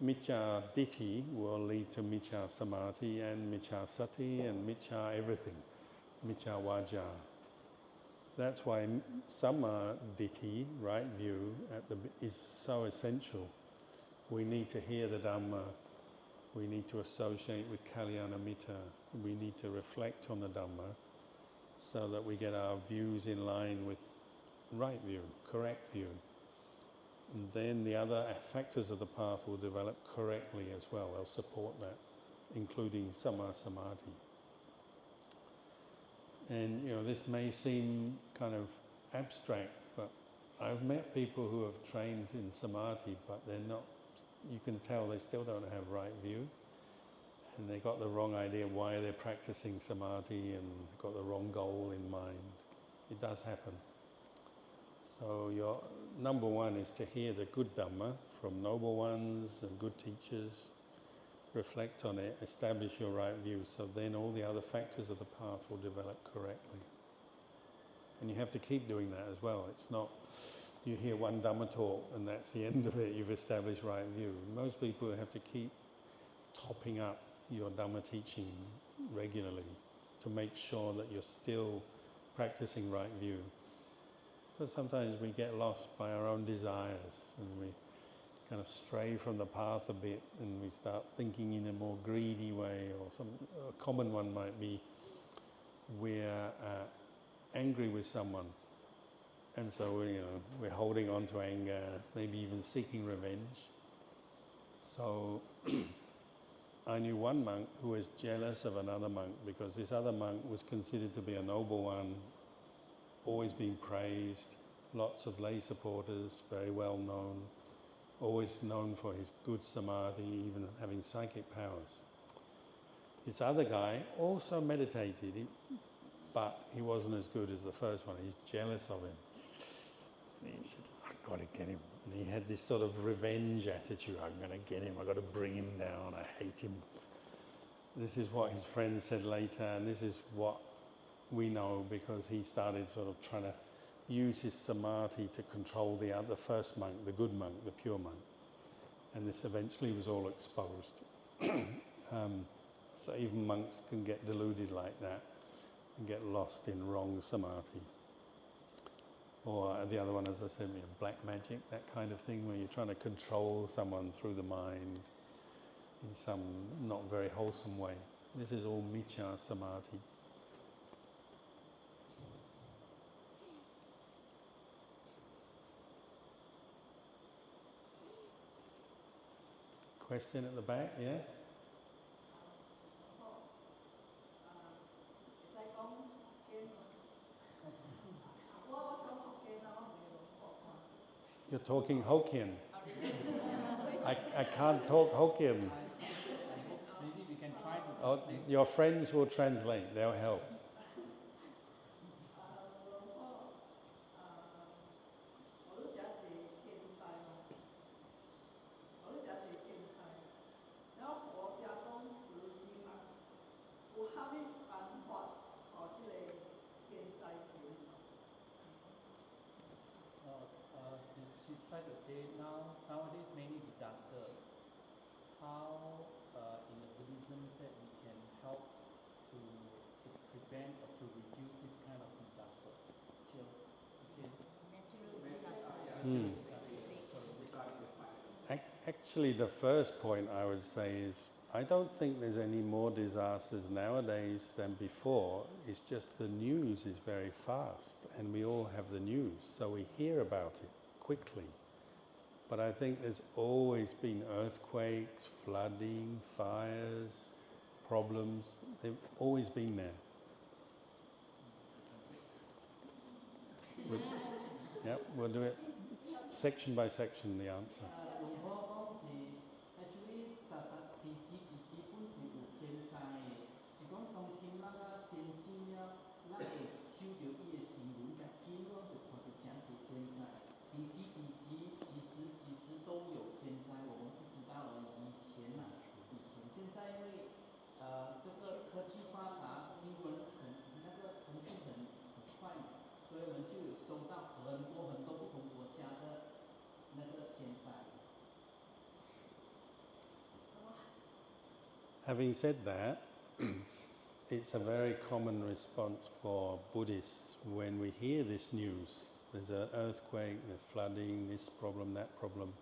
miccha ditthi will lead to miccha samadhi and miccha sati and miccha everything, miccha vaja. That's why samma ditthi, right view, is so essential. We need to hear the Dhamma, we need to associate with Kalyano mitta, we need to reflect on the Dhamma so that we get our views in line with right view, correct view. And then the other factors of the path will develop correctly as well. They'll support that, including samma samadhi. And this may seem kind of abstract, but I've met people who have trained in samadhi, but they're not, you can tell they still don't have right view. And they got the wrong idea why they're practicing samadhi and got the wrong goal in mind. It does happen. So your number one is to hear the good Dhamma from noble ones and good teachers, reflect on it, establish your right view, so then all the other factors of the path will develop correctly. And you have to keep doing that as well. It's not you hear one Dhamma talk and that's the end of it, you've established right view. Most people have to keep topping up your Dhamma teaching regularly to make sure that you're still practicing right view. Because sometimes we get lost by our own desires and we kind of stray from the path a bit and we start thinking in a more greedy way, or a common one might be we're angry with someone and so we're holding on to anger, maybe even seeking revenge. So I knew one monk who was jealous of another monk because this other monk was considered to be a noble one, always being praised, lots of lay supporters, very well known, always known for his good samadhi, even having psychic powers. This other guy also meditated, but he wasn't as good as the first one. He's jealous of him. And he said, I've got to get him. And he had this sort of revenge attitude. I'm going to get him. I've got to bring him down. I hate him. This is what his friends said later, and this is what we know because he started sort of trying to use his samadhi to control the first monk, the good monk, the pure monk. And this eventually was all exposed. So even monks can get deluded like that and get lost in wrong samadhi. Or the other one, as I said, black magic, that kind of thing, where you're trying to control someone through the mind in some not very wholesome way. This is all miccha samadhi. question at the back, yeah? 會使講福建喎，我講福建啊，我唔係用福建。 You're talking Hokkien. Oh, I can't talk Hokkien. Maybe we can try to Oh, translate. your friends will translate, they'll help. She's trying to say nowadays many disaster. How in the Buddhism that we can help to prevent or to reduce this kind of disaster. natural disaster. Actually, the first point I would say is I don't think there's any more disasters nowadays than before. It's just the news is very fast and we all have the news, so we hear about it quickly. But I think there's always been earthquakes, flooding, fires, problems. They've always been there. Yep, we'll do it section by section, the answer. 以前，现在因为这个科技发达，新闻很那个腾讯很快，所以我们就有收到很多不同国家的那个天灾。 Having said that, it's a very common response for Buddhists when we hear this news. There's an earthquake, there's flooding, this problem, that problem.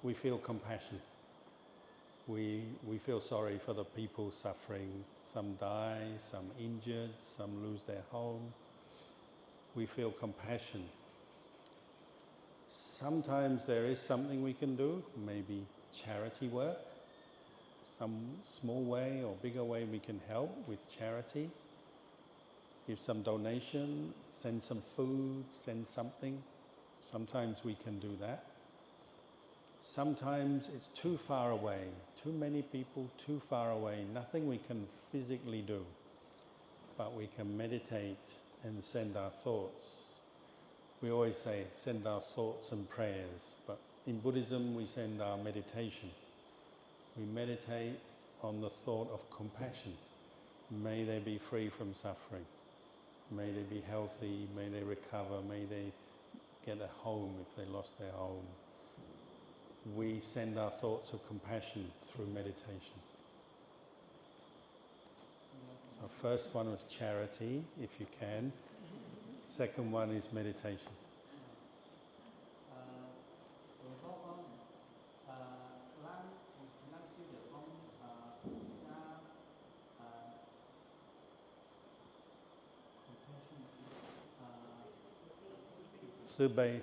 We feel compassion. We feel sorry for the people suffering. Some die, some injured, some lose their home. We feel compassion. Sometimes there is something we can do, maybe charity work. Some small way or bigger way we can help with charity. Give some donation, send some food, send something. Sometimes we can do that. Sometimes it's too far away, too many people, too far away, nothing we can physically do. But we can meditate and send our thoughts. We always say send our thoughts and prayers, but in Buddhism we send our meditation. We meditate on the thought of compassion. May they be free from suffering. May they be healthy, may they recover, may they get a home if they lost their home. We send our thoughts of compassion through meditation. So first one was charity, if you can. Second one is meditation. 慈悲。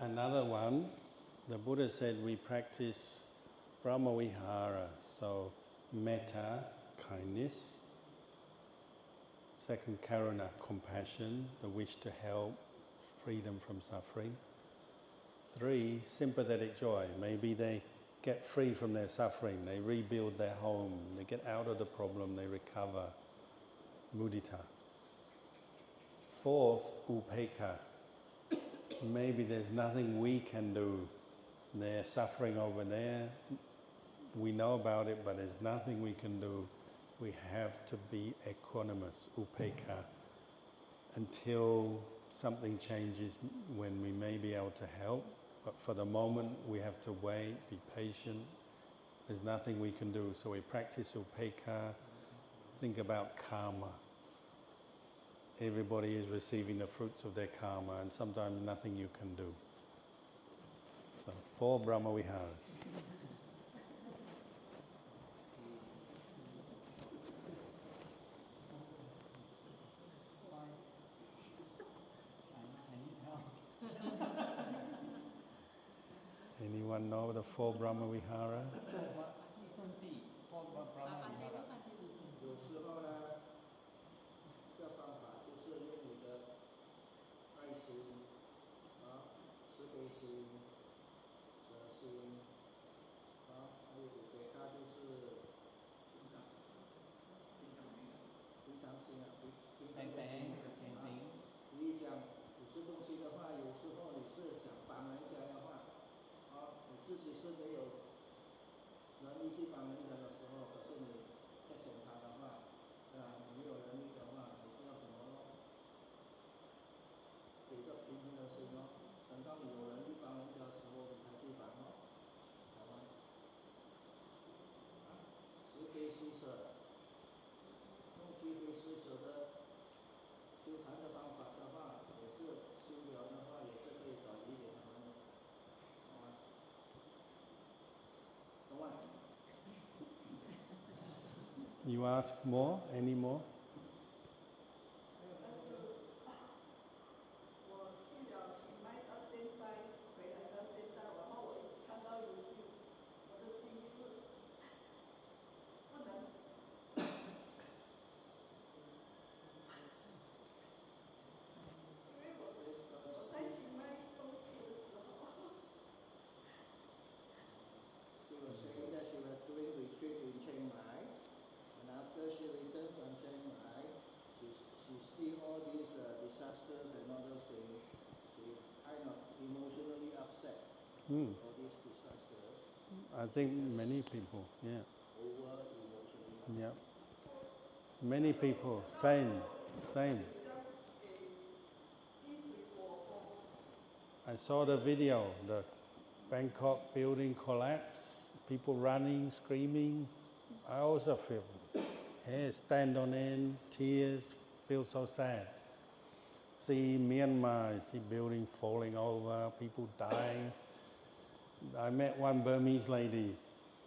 Another one, the Buddha said we practice Brahma Vihara, so metta, kindness. Second, karuna, compassion, the wish to help, freedom from suffering. 3, sympathetic joy. Maybe they get free from their suffering, they rebuild their home, they get out of the problem, they recover. Mudita. 4th, upekkha, maybe there's nothing we can do. They're suffering over there. We know about it, but there's nothing we can do. We have to be equanimous, upekkha, until something changes when we may be able to help. But for the moment, we have to wait, be patient. There's nothing we can do. So we practice upekkha, think about karma. Everybody is receiving the fruits of their karma, and sometimes nothing you can do. So 4 Brahma Viharas. Anyone know the 4 Brahma Vihara? 四圣地或 Brahma Vihara。有时候呢，这方法就是用你的爱心慈悲心、舍心还有给他就是平常心你讲有些东西的话，有时候你是想帮人家的话，你自己是没有能力去帮人家的时候，可是你在想他的话，你没有能力的话，你就要怎么给一个平衡的心等到你有能力帮人家的时候，你才去帮好吗？慈悲喜舍，用慈悲喜舍的修禅的方法的话，也是修疗的话，也是可以转移给他们的，好吗？懂吗？ You ask more? Any more? 我去了清迈到现在，回来到现在，然后我一看到 YouTube， 我的心是不能。因为我在清迈受戒的时候。She was saying that she was doing retreat in Chiang Mai, and after she returned from Chiang Mai, she see all these disasters and all those things. She kind of emotionally upset. All these disasters. I think many people, yeah. Over emotionally. Yeah. Many people, same. I saw the video, the Bangkok building collapse, people running, screaming. I also feel hair stand on end, tears, feel so sad. See Myanmar, see building falling over, people dying. I met one Burmese lady,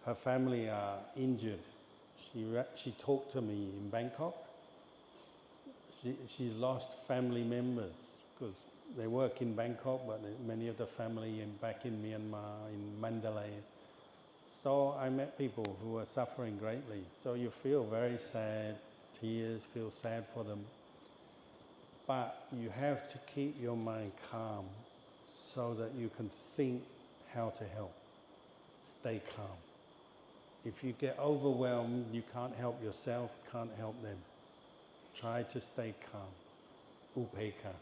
her family are injured. She talked to me in Bangkok. She's lost family members because they work in Bangkok, but many of the family back in Myanmar, in Mandalay. So I met people who are suffering greatly. So you feel very sad, tears, feel sad for them. But you have to keep your mind calm so that you can think how to help. Stay calm. If you get overwhelmed, you can't help yourself, can't help them. Try to stay calm. Upekkha.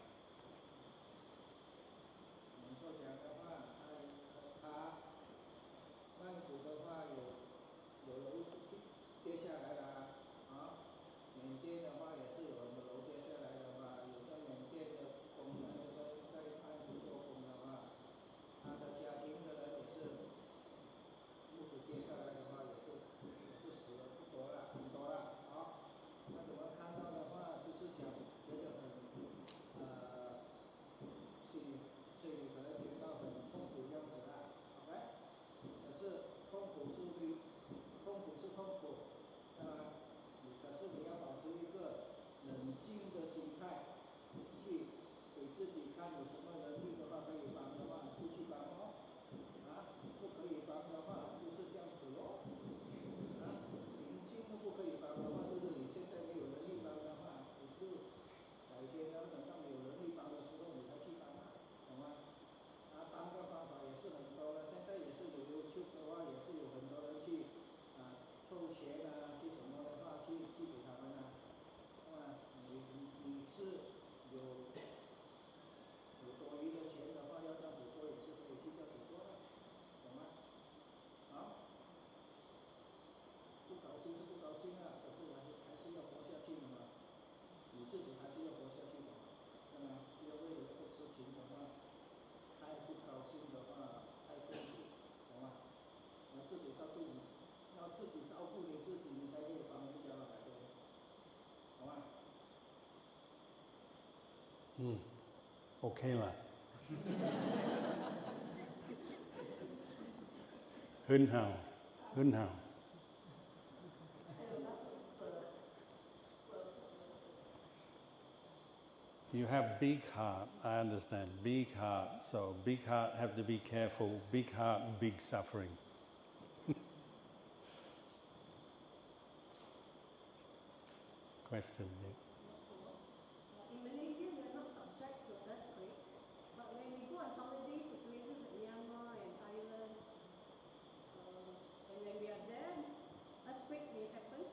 能够讲的话，他曼谷的话有楼跌下来了缅甸的话也是有很多楼跌下来的话，有的缅甸的工人在曼谷做工的话，他的家庭的人也是屋子跌下来的话，也是死了不多了，很多了那怎么看到的话，就是讲觉得很心里可能觉得很痛苦这样子啦，OK？ 可是痛苦是痛苦，可是你要保持一个โอเคล่ะ ฮึนเห่าฮึนเห่า You have big heart, I understand, big heart. So big heart have to be careful. Big heart, big suffering. Question, yes. In Malaysia, we are not subject to earthquakes, but when we go on holidays to places like Myanmar and Thailand, and when we are there, earthquakes may happen,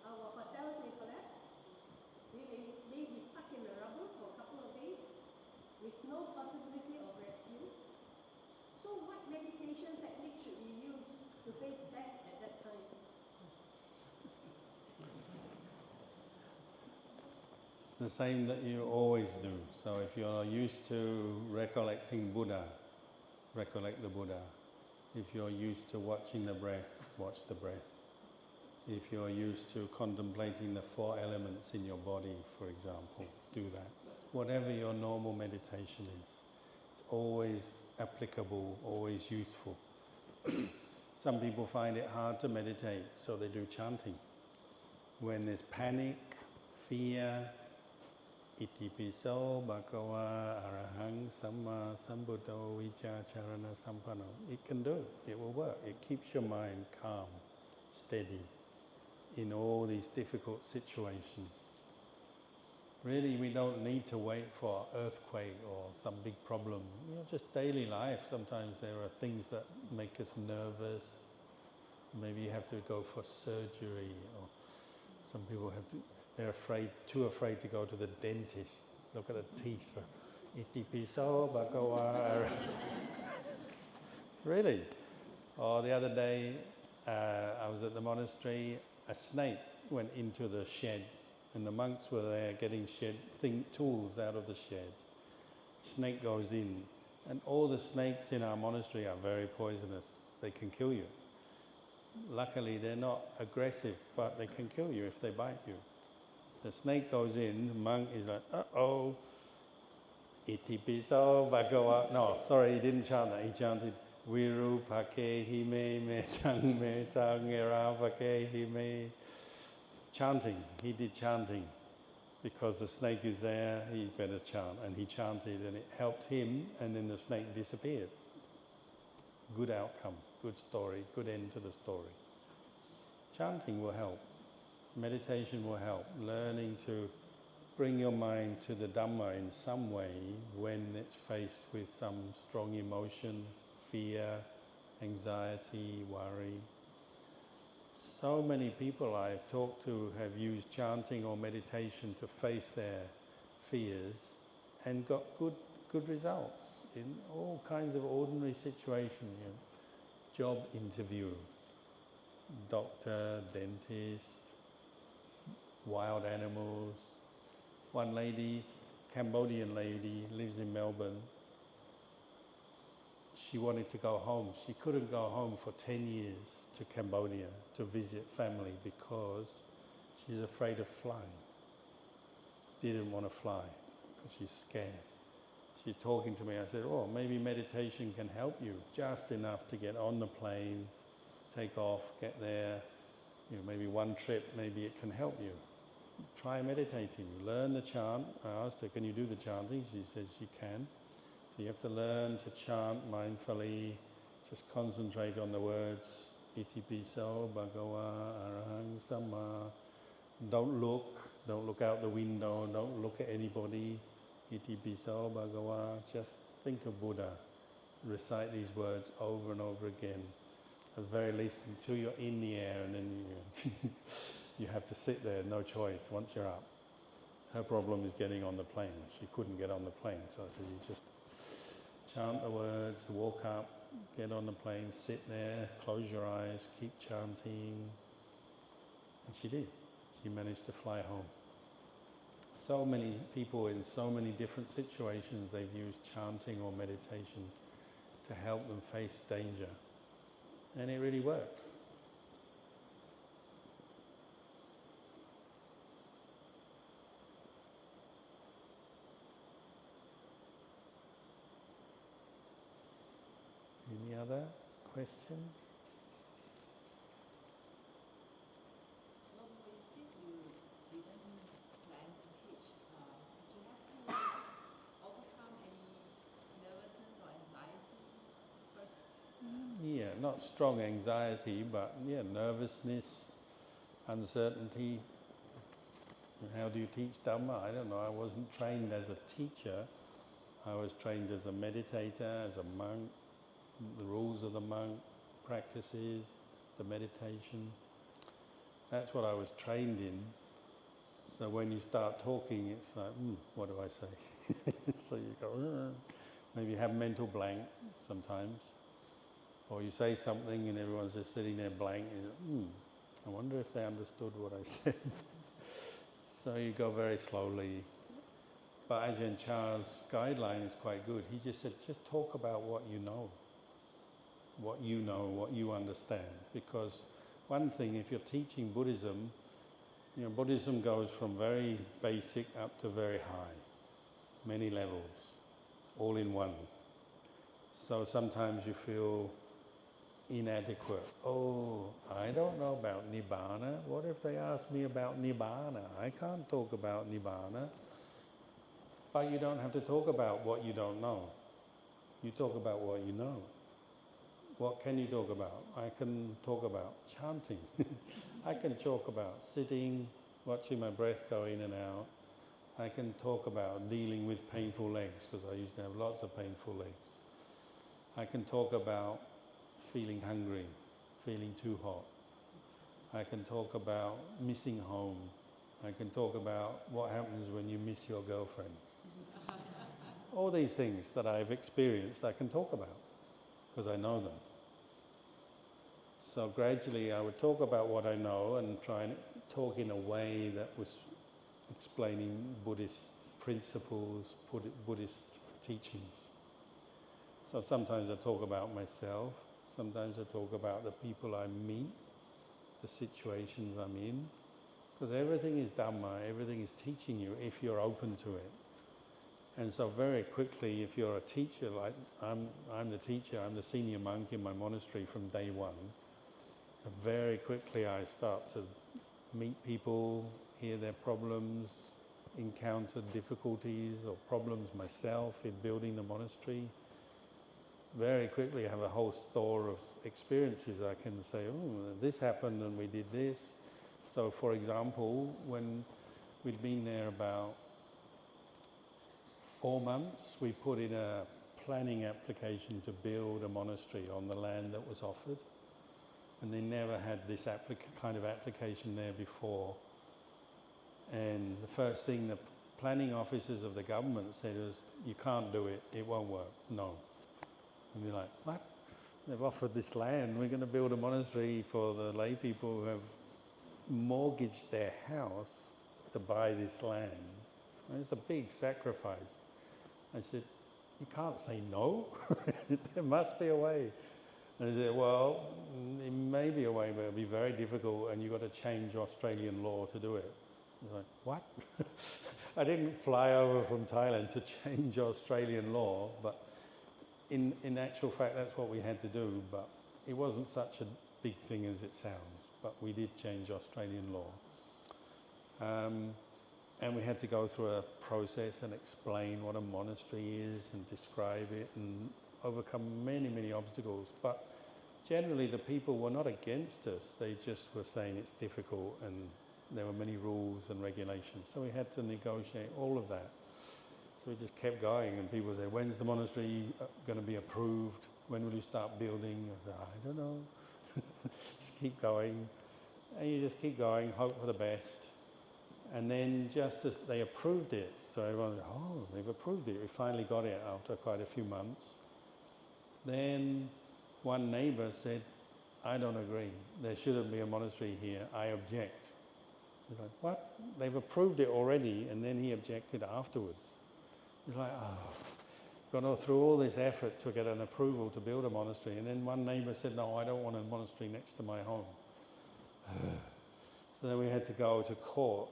our hotels may collapse, we may be stuck in the rubble for a couple of days with no possibility of rescue. So what meditation technique should we use to face death at that time? The same that you always do. So if you're used to recollecting Buddha, recollect the Buddha. If you're used to watching the breath, watch the breath. If you're used to contemplating the 4 elements in your body, for example, do that. Whatever your normal meditation is, it's always applicable, always useful. Some people find it hard to meditate, so they do chanting. When there's panic, fear, Iti piso bhagava arahang samma sambuddho vichacharana sampanno. It can do it. It will work. It keeps your mind calm, steady in all these difficult situations. Really, we don't need to wait for an earthquake or some big problem. You know, just daily life. Sometimes there are things that make us nervous. Maybe you have to go for surgery, or some people have to. They're too afraid to go to the dentist. Look at the teeth. Iti piso bhagava. Really. Or the other day, I was at the monastery. A snake went into the shed, and the monks were there getting tools out of the shed. Snake goes in, and all the snakes in our monastery are very poisonous. They can kill you. Luckily, they're not aggressive, but they can kill you if they bite you. The snake goes in, the monk is like, uh-oh, iti piso bhagava. No, sorry, he didn't chant that. He chanted, Virupake hime metang metang eravake hime. Chanting, he did chanting. Because the snake is there, he better chant. And he chanted, and it helped him, and then the snake disappeared. Good outcome, good story, good end to the story. Chanting will help. Meditation will help. Learning to bring your mind to the Dhamma in some way when it's faced with some strong emotion, fear, anxiety, worry. So many people I've talked to have used chanting or meditation to face their fears and got good results in all kinds of ordinary situations. You know, job interview, doctor, dentist, wild animals. One lady, Cambodian lady, lives in Melbourne. She wanted to go home. She couldn't go home for 10 years to Cambodia to visit family because she's afraid of flying. Didn't want to fly because she's scared. She's talking to me. I said, oh, maybe meditation can help you just enough to get on the plane, take off, get there. You know, maybe one trip, maybe it can help you. Try meditating. Learn the chant. I asked her, can you do the chanting? She said she can. So you have to learn to chant mindfully. Just concentrate on the words. Iti piso bhagava arahang samma. Don't look out the window. Don't look at anybody. Iti piso bhagava. Just think of Buddha. Recite these words over and over again. At the very least until you're in the air, and then you have to sit there, no choice, once you're up. Her problem is getting on the plane. She couldn't get on the plane, so I said, you just chant the words, walk up, get on the plane, sit there, close your eyes, keep chanting. And she did. She managed to fly home. So many people in so many different situations, they've used chanting or meditation to help them face danger. And it really works. other question? Well, when you said you didn't plan to teach, did you have to overcome any nervousness or anxiety first? Yeah, not strong anxiety, but yeah, nervousness, uncertainty. How do you teach Dhamma? I don't know. I wasn't trained as a teacher. I was trained as a meditator, as a monk, the rules of the monk, practices, the meditation. That's what I was trained in. So when you start talking, it's like, what do I say? So you go, maybe you have mental blank sometimes. Or you say something and everyone's just sitting there blank, and I wonder if they understood what I said. So you go very slowly. But Ajahn Chah's guideline is quite good. He just said, just talk about what you know, what you understand. Because one thing, if you're teaching Buddhism, Buddhism goes from very basic up to very high, many levels, all in one. So sometimes you feel inadequate. Oh, I don't know about Nibbana. What if they ask me about Nibbana? I can't talk about Nibbana. But you don't have to talk about what you don't know. You talk about what you know. What can you talk about? I can talk about chanting. I can talk about sitting, watching my breath go in and out. I can talk about dealing with painful legs, because I used to have lots of painful legs. I can talk about feeling hungry, feeling too hot. I can talk about missing home. I can talk about what happens when you miss your girlfriend. All these things that I've experienced, I can talk about, because I know them. So gradually I would talk about what I know and try and talk in a way that was explaining Buddhist principles, Buddhist teachings. So sometimes I talk about myself, sometimes I talk about the people I meet, the situations I'm in, because everything is Dhamma, everything is teaching you if you're open to it. And so very quickly, if you're a teacher, like I'm the teacher, I'm the senior monk in my monastery from day one, very quickly I start to meet people, hear their problems, encounter difficulties or problems myself in building the monastery. Very quickly I have a whole store of experiences. I can say, this happened and we did this. So for example, when we'd been there about 4 months, we put in a planning application to build a monastery on the land that was offered. And they never had this kind of application there before. And the first thing the planning officers of the government said was, you can't do it, it won't work, no. And we're like, what? They've offered this land, we're going to build a monastery for the lay people who have mortgaged their house to buy this land. And it's a big sacrifice. I said, you can't say no, there must be a way. And they said, well, there may be a way, but it'll be very difficult and you've got to change Australian law to do it. I was like, what? I didn't fly over from Thailand to change Australian law, but in actual fact, that's what we had to do. But it wasn't such a big thing as it sounds, but we did change Australian law. And we had to go through a process and explain what a monastery is and describe it and overcome many, many obstacles. But generally the people were not against us, they just were saying it's difficult and there were many rules and regulations. So we had to negotiate all of that. So we just kept going and people said, when's the monastery going to be approved? When will you start building? I said, I don't know. Just keep going. And you just keep going, hope for the best. And then just as they approved it, so everyone said, oh, they've approved it. We finally got it after quite a few months. Then one neighbour said, I don't agree. There shouldn't be a monastery here. I object. He's like, what? They've approved it already, and then he objected afterwards. He's like, gone through all this effort to get an approval to build a monastery, and then one neighbour said, no, I don't want a monastery next to my home. So then we had to go to court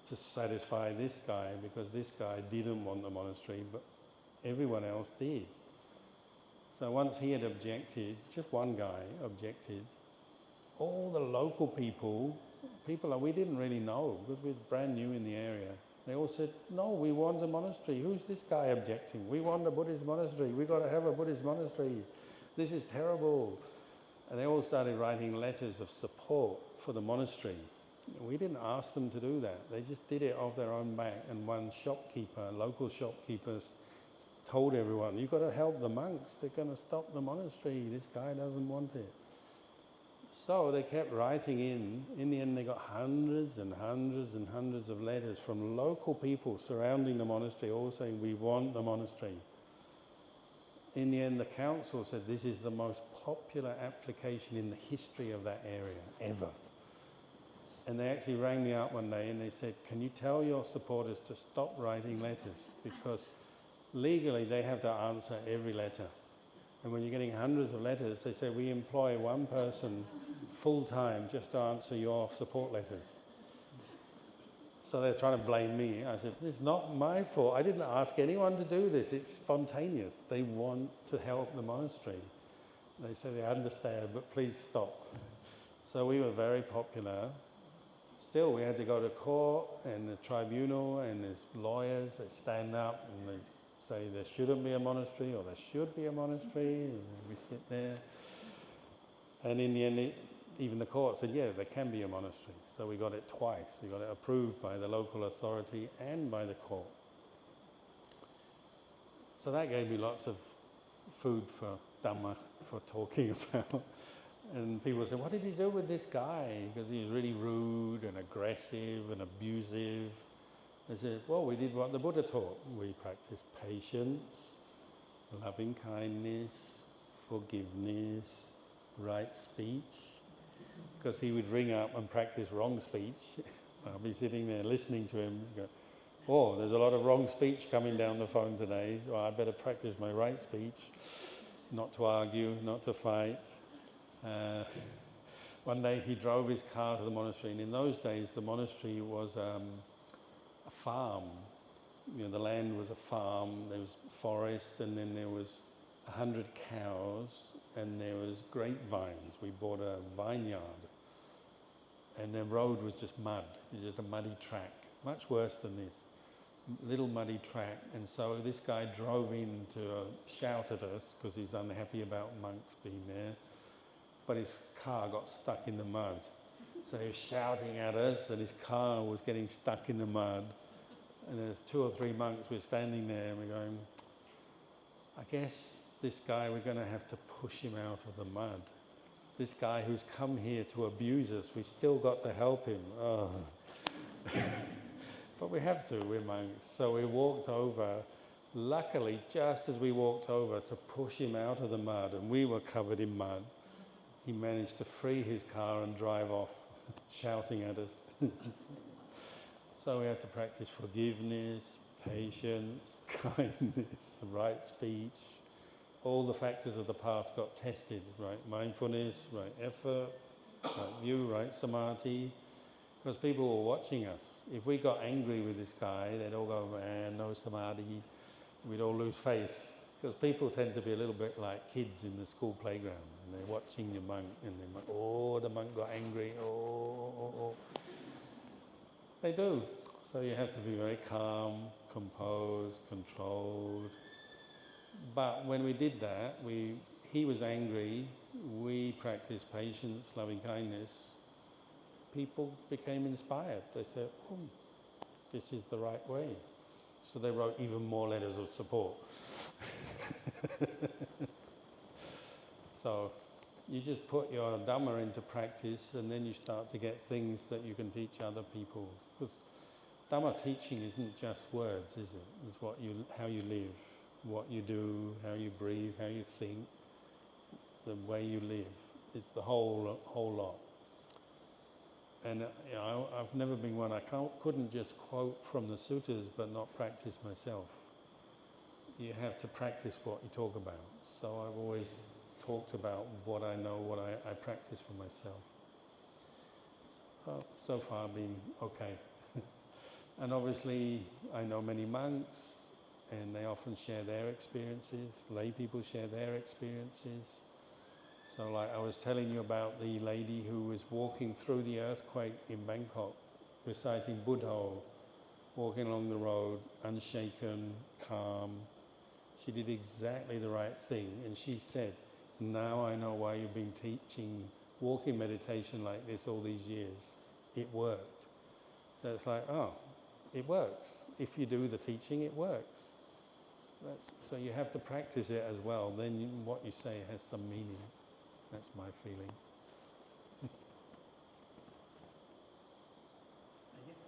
to satisfy this guy, because this guy didn't want the monastery, but everyone else did. So once he had objected, just one guy objected, all the local people that we didn't really know because we were brand new in the area, they all said, no, we want a monastery. Who's this guy objecting? We want a Buddhist monastery. We've got to have a Buddhist monastery. This is terrible. And they all started writing letters of support for the monastery. We didn't ask them to do that. They just did it off their own back. And one shopkeeper, local shopkeepers, told everyone, you've got to help the monks. They're going to stop the monastery. This guy doesn't want it. So they kept writing in. In the end, they got hundreds and hundreds and hundreds of letters from local people surrounding the monastery, all saying, we want the monastery. In the end, the council said, this is the most popular application in the history of that area, ever. And they actually rang me up one day and they said, can you tell your supporters to stop writing letters? Because legally, they have to answer every letter. And when you're getting hundreds of letters, they say, we employ one person full-time just to answer your support letters. So they're trying to blame me. I said, it's not my fault. I didn't ask anyone to do this. It's spontaneous. They want to help the monastery. They say they understand, but please stop. So we were very popular. Still, we had to go to court and the tribunal, and there's lawyers that stand up and they say there shouldn't be a monastery or there should be a monastery, and we sit there. And in the end, even the court said, yeah, there can be a monastery. So we got it twice. We got it approved by the local authority and by the court. So that gave me lots of food for Dhamma, for talking about. And people said, what did you do with this guy? Because he was really rude and aggressive and abusive. I said, well, we did what the Buddha taught. We practiced patience, loving kindness, forgiveness, right speech. Because he would ring up and practice wrong speech. I'll be sitting there listening to him. Go, oh, there's a lot of wrong speech coming down the phone today. Well, I better practice my right speech. Not to argue, not to fight. One day he drove his car to the monastery, and in those days the monastery was a farm. You know, the land was a farm, there was forest, and then there was 100 cows, and there was grapevines. We bought a vineyard, and the road was just mud. It was just a muddy track, much worse than this. Little muddy track, and so this guy drove in to shout at us because he's unhappy about monks being there. But his car got stuck in the mud. So he was shouting at us and his car was getting stuck in the mud. And there's 2 or 3 monks, we're standing there and we're going, I guess this guy, we're going to have to push him out of the mud. This guy who's come here to abuse us, we've still got to help him. Oh. But we have to, we're monks. So we walked over, luckily, just as we walked over to push him out of the mud, and we were covered in mud, he managed to free his car and drive off, shouting at us. So we had to practice forgiveness, patience, kindness, right speech. All the factors of the path got tested, right mindfulness, right effort, right view, right samadhi. Because people were watching us. If we got angry with this guy, they'd all go, man, no samadhi. We'd all lose face. Because people tend to be a little bit like kids in the school playground. And they're watching the monk, and they're like, oh, the monk got angry, oh. They do. So you have to be very calm, composed, controlled. But when we did that, he was angry, we practiced patience, loving kindness. People became inspired. They said, oh, this is the right way. So they wrote even more letters of support. So you just put your Dhamma into practice, and then you start to get things that you can teach other people. Because Dhamma teaching isn't just words, is it? It's how you live, what you do, how you breathe, how you think, the way you live. It's the whole lot. And you know, I've never been one, couldn't just quote from the suttas but not practice myself. You have to practice what you talk about. So I've always talked about what I know, what I practice for myself. So far been okay. And obviously I know many monks, and they often share their experiences. Lay people share their experiences. So like I was telling you about the lady who was walking through the earthquake in Bangkok, reciting Buddha, walking along the road, unshaken, calm. She did exactly the right thing, and she said, now I know why you've been teaching walking meditation like this all these years. It worked. So it's like, oh, it works. If you do the teaching, it works. So you have to practice it as well. Then what you say has some meaning. That's my feeling.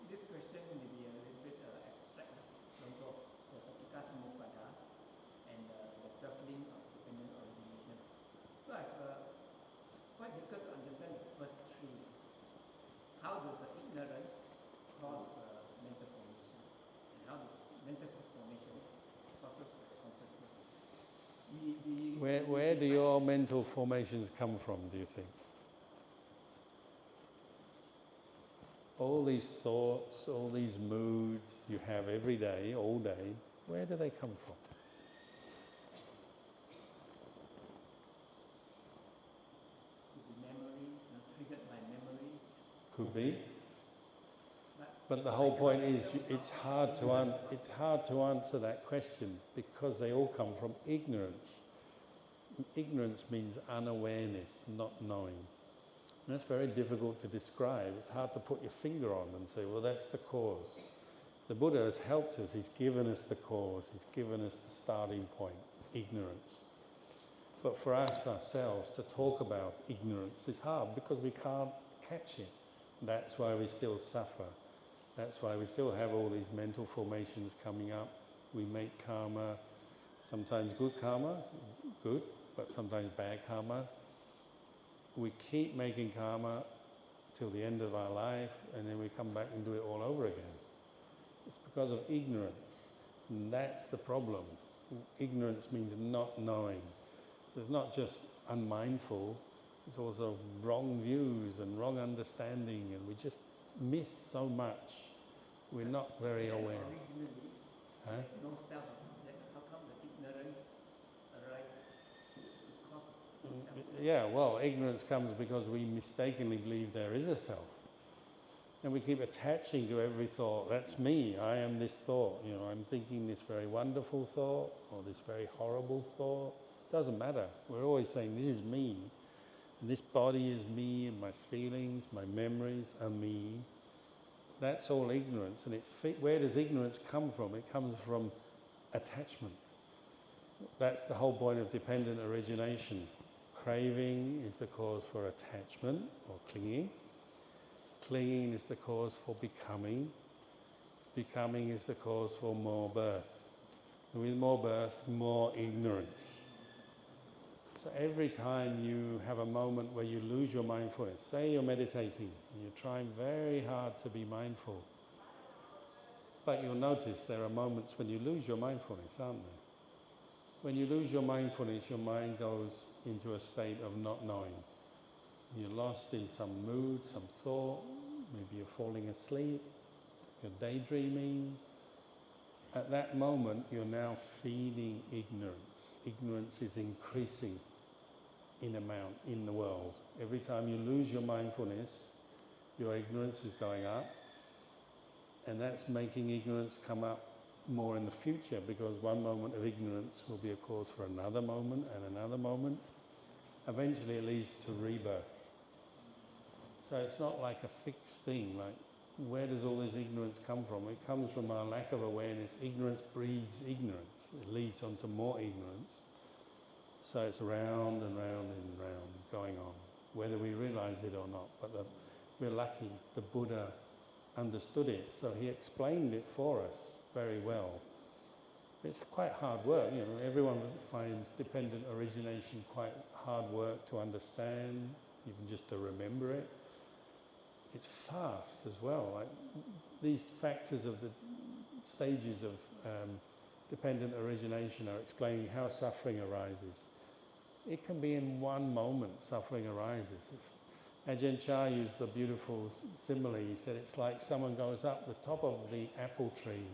This question may be a little bit abstract. Luangpor, the Patika Samuppada and the traveling of dependent origination. So I've quite difficult to understand the first three. How does ignorance cause mental formation? And how does mental formation causes consciousness? Where do your mental formations come from, do you think? All these thoughts, all these moods you have every day, all day, where do they come from? Could be memories, triggered by memories. Could be. But the whole point is, it's hard to answer that question because they all come from ignorance. Ignorance means unawareness, not knowing. And that's very difficult to describe. It's hard to put your finger on and say, well, that's the cause. The Buddha has helped us. He's given us the cause. He's given us the starting point, ignorance. But for us ourselves to talk about ignorance is hard because we can't catch it. That's why we still suffer. That's why we still have all these mental formations coming up. We make karma, sometimes good karma, good, but sometimes bad karma. We keep making karma till the end of our life, and then we come back and do it all over again. It's because of ignorance, and that's the problem. Ignorance means not knowing. So it's not just unmindful, it's also wrong views and wrong understanding, and we just miss so much. We're not very aware. Originally, Huh? there's no self. Then how come the ignorance arises because self? Yeah, well, ignorance comes because we mistakenly believe there is a self. And we keep attaching to every thought. That's me, I am this thought. You know, I'm thinking this very wonderful thought or this very horrible thought. Doesn't matter. We're always saying this is me. And this body is me, and my feelings, my memories are me. That's all ignorance. And where does ignorance come from? It comes from attachment. That's the whole point of dependent origination. Craving is the cause for attachment or clinging. Clinging is the cause for becoming. Becoming is the cause for more birth. And with more birth, more ignorance. So every time you have a moment where you lose your mindfulness, say you're meditating and you're trying very hard to be mindful, but you'll notice there are moments when you lose your mindfulness, aren't there? When you lose your mindfulness, your mind goes into a state of not knowing. You're lost in some mood, some thought, maybe you're falling asleep, you're daydreaming. At that moment, you're now feeding ignorance. Ignorance is increasing in amount in the world. Every time you lose your mindfulness, your ignorance is going up, and that's making ignorance come up more in the future, because one moment of ignorance will be a cause for another moment and another moment. Eventually it leads to rebirth. So it's not like a fixed thing, like where does all this ignorance come from? It comes from our lack of awareness. Ignorance breeds ignorance. It leads on to more ignorance. So it's round and round and round going on, whether we realize it or not. But we're lucky the Buddha understood it, so he explained it for us very well. It's quite hard work, you know. Everyone finds dependent origination quite hard work to understand, even just to remember it. It's fast as well. Like these factors of the stages of dependent origination are explaining how suffering arises. It can be in one moment suffering arises. Ajahn Chah used the beautiful simile. He said it's like someone goes up the top of the apple tree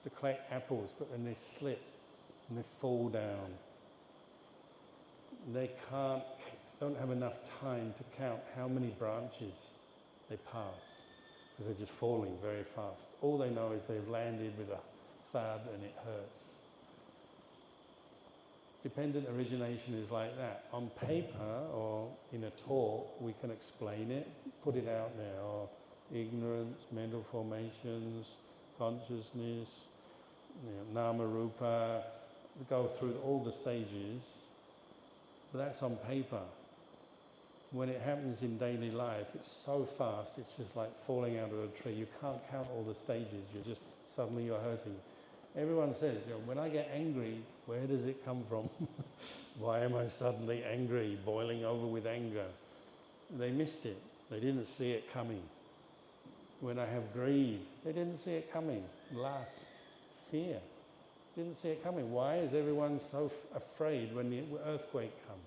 to collect apples, but then they slip and they fall down. They don't have enough time to count how many branches they pass, because they're just falling very fast. All they know is they've landed with a thud and it hurts. Dependent origination is like that. On paper or in a talk, we can explain it, put it out there, or ignorance, mental formations, consciousness, nama rupa, we go through all the stages, but that's on paper. When it happens in daily life, it's so fast, it's just like falling out of a tree. You can't count all the stages, suddenly you're hurting. Everyone says, when I get angry, where does it come from? Why am I suddenly angry, boiling over with anger? They missed it. They didn't see it coming. When I have greed, they didn't see it coming. Lust, fear, didn't see it coming. Why is everyone so afraid when the earthquake comes?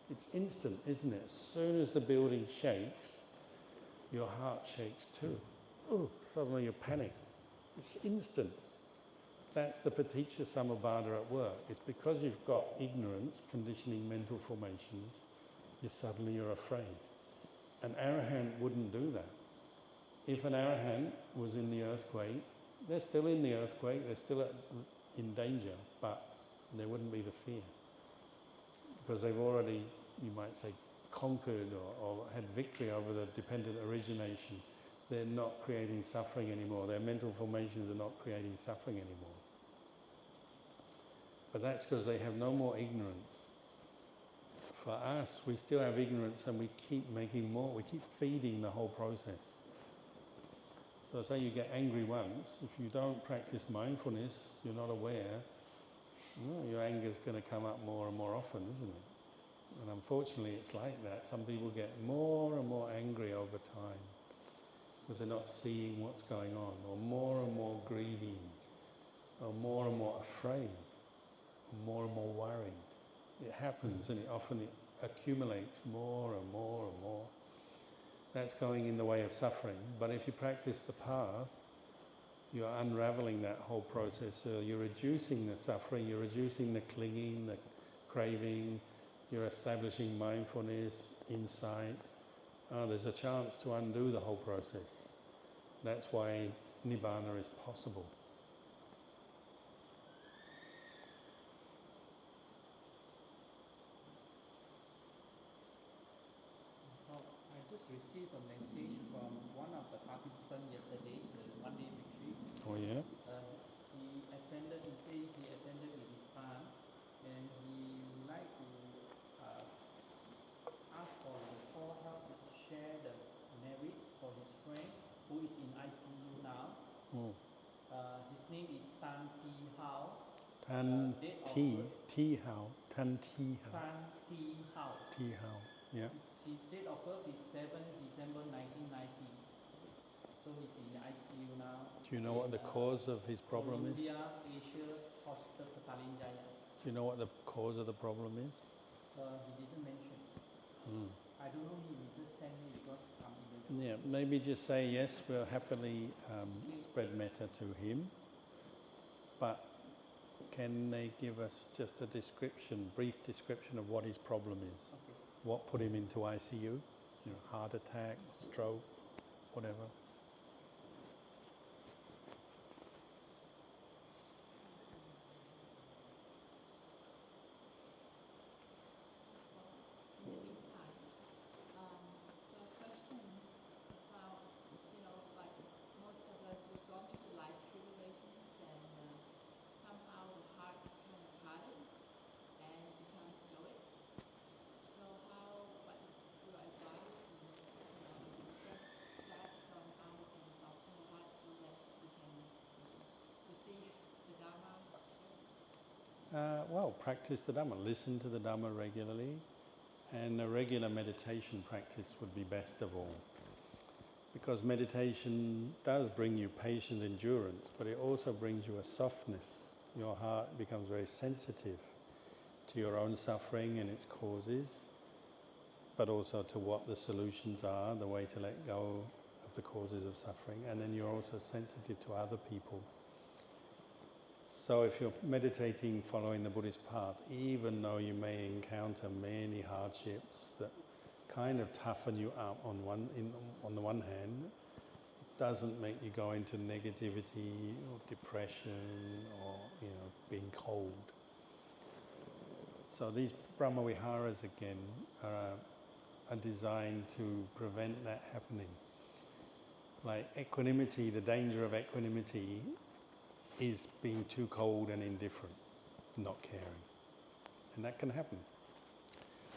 It's instant, isn't it? As soon as the building shakes, your heart shakes too. Oh, suddenly you panic. It's instant. That's the paticca samuppada at work. It's because you've got ignorance, conditioning mental formations, you're afraid. An arahant wouldn't do that. If an arahant was in the earthquake, they're still in the earthquake, they're still in danger, but there wouldn't be the fear. Because they've already, you might say, conquered or had victory over the dependent origination. They're not creating suffering anymore. Their mental formations are not creating suffering anymore. But that's because they have no more ignorance. For us, we still have ignorance and we keep making more. We keep feeding the whole process. So say you get angry once, if you don't practice mindfulness, you're not aware, your anger is going to come up more and more often, isn't it? And unfortunately it's like that. Some people get more and more angry over time because they're not seeing what's going on, or more and more greedy, or more and more afraid, or more and more worried. It happens and it often accumulates more and more and more. That's going in the way of suffering. But if you practice the path, you're unraveling that whole process. So you're reducing the suffering, you're reducing the clinging, the craving, you're establishing mindfulness, insight. There's a chance to undo the whole process. That's why Nibbana is possible. I just received a message from one of the participants yesterday, the one-day retreat. Oh yeah? He attended with his son, and he would like to ask for help to share the merit for his friend who is in ICU now. His name is Tan Thi Hao. Tan Thi Hao. Yeah. His date of birth is 7 December 1990. So he's in the ICU now. Do you know what the cause of his problem is? Columbia Asia Hospital, Petalinjaya. Do you know what the cause of the problem is? He didn't mention. I don't know, he will just send me because I'm in the... Yeah, maybe just say yes, we'll happily spread metta to him. But can they give us just a brief description of what his problem is? Okay. What put him into ICU? Heart attack, stroke, whatever. In the meantime, so a question about, like most of us, we've gone through life tribulations and somehow the heart kind of hardens and becomes stoic. So what is your advice in, just that from how we can soften the heart so that we can receive the Dhamma? Well, practice the Dhamma. Listen to the Dhamma regularly. And a regular meditation practice would be best of all. Because meditation does bring you patient endurance, but it also brings you a softness. Your heart becomes very sensitive to your own suffering and its causes, but also to what the solutions are, the way to let go of the causes of suffering. And then you're also sensitive to other people. So if you're meditating following the Buddhist path, even though you may encounter many hardships that kind of toughen you up on the one hand, it doesn't make you go into negativity or depression or being cold. So these Brahma Viharas again are designed to prevent that happening. Like equanimity, the danger of equanimity is being too cold and indifferent, not caring. And that can happen.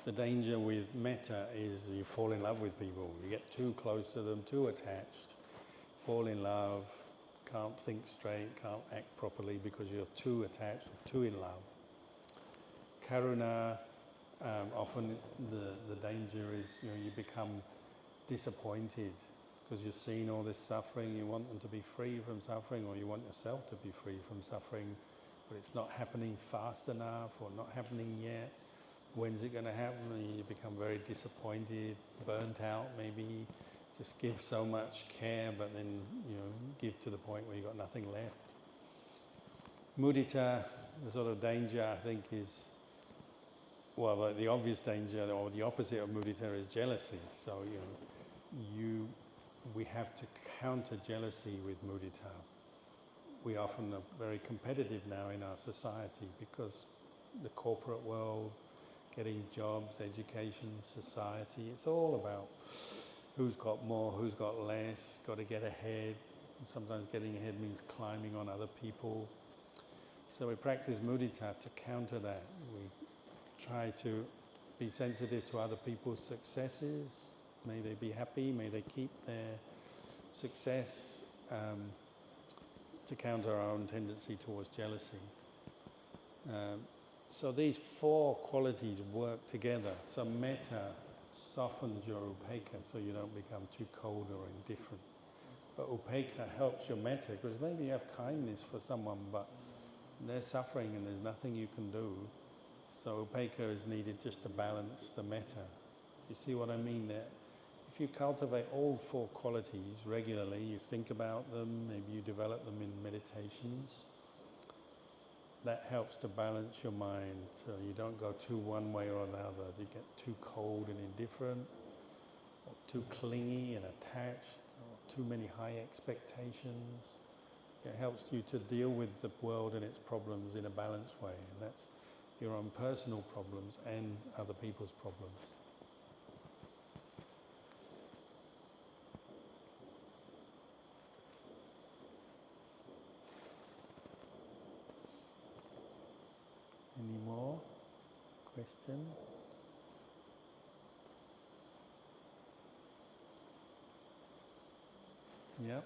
The danger with metta is you fall in love with people. You get too close to them, too attached, fall in love, can't think straight, can't act properly because you're too attached, too in love. Karuna, often the danger is you become disappointed because you've seen all this suffering, you want them to be free from suffering, or you want yourself to be free from suffering, but it's not happening fast enough or not happening yet. When's it going to happen? And you become very disappointed, burnt out maybe, just give so much care, but then give to the point where you've got nothing left. Mudita, the sort of danger I think is, well, the obvious danger, or the opposite of mudita, is jealousy. So we have to counter jealousy with mudita. We often are very competitive now in our society because the corporate world, getting jobs, education, society, it's all about who's got more, who's got less, got to get ahead. Sometimes getting ahead means climbing on other people. So we practice mudita to counter that. We try to be sensitive to other people's successes. May they be happy, may they keep their success, to counter our own tendency towards jealousy. So these four qualities work together. So metta softens your upekkha so you don't become too cold or indifferent. But upekkha helps your metta because maybe you have kindness for someone but they're suffering and there's nothing you can do. So upekkha is needed just to balance the metta. You see what I mean there? If you cultivate all four qualities regularly, you think about them, maybe you develop them in meditations, that helps to balance your mind so you don't go too one way or the other. You get too cold and indifferent, or too clingy and attached, or too many high expectations. It helps you to deal with the world and its problems in a balanced way, and that's your own personal problems and other people's problems. Any more question? Yep.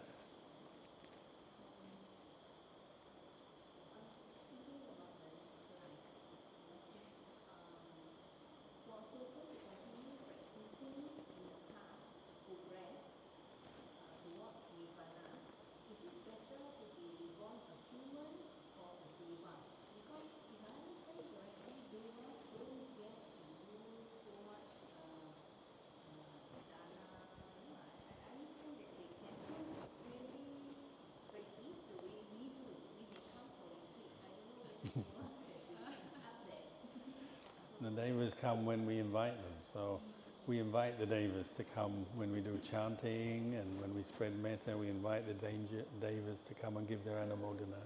The devas come when we invite them. So we invite the devas to come when we do chanting, and when we spread metta, we invite the devas to come and give their anumodana.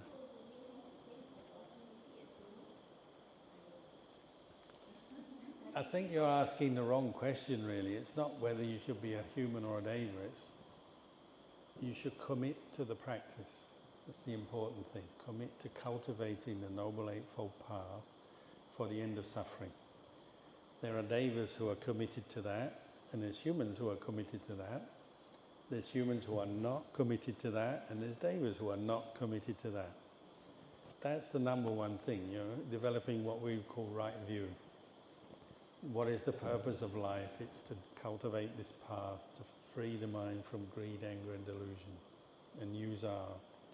I think you're asking the wrong question really. It's not whether you should be a human or a deva, it's you should commit to the practice. That's the important thing. Commit to cultivating the Noble Eightfold Path for the end of suffering. There are devas who are committed to that, and there's humans who are committed to that. There's humans who are not committed to that, and there's devas who are not committed to that. That's the number one thing, developing what we call right view. What is the purpose of life? It's to cultivate this path, to free the mind from greed, anger and delusion, and use our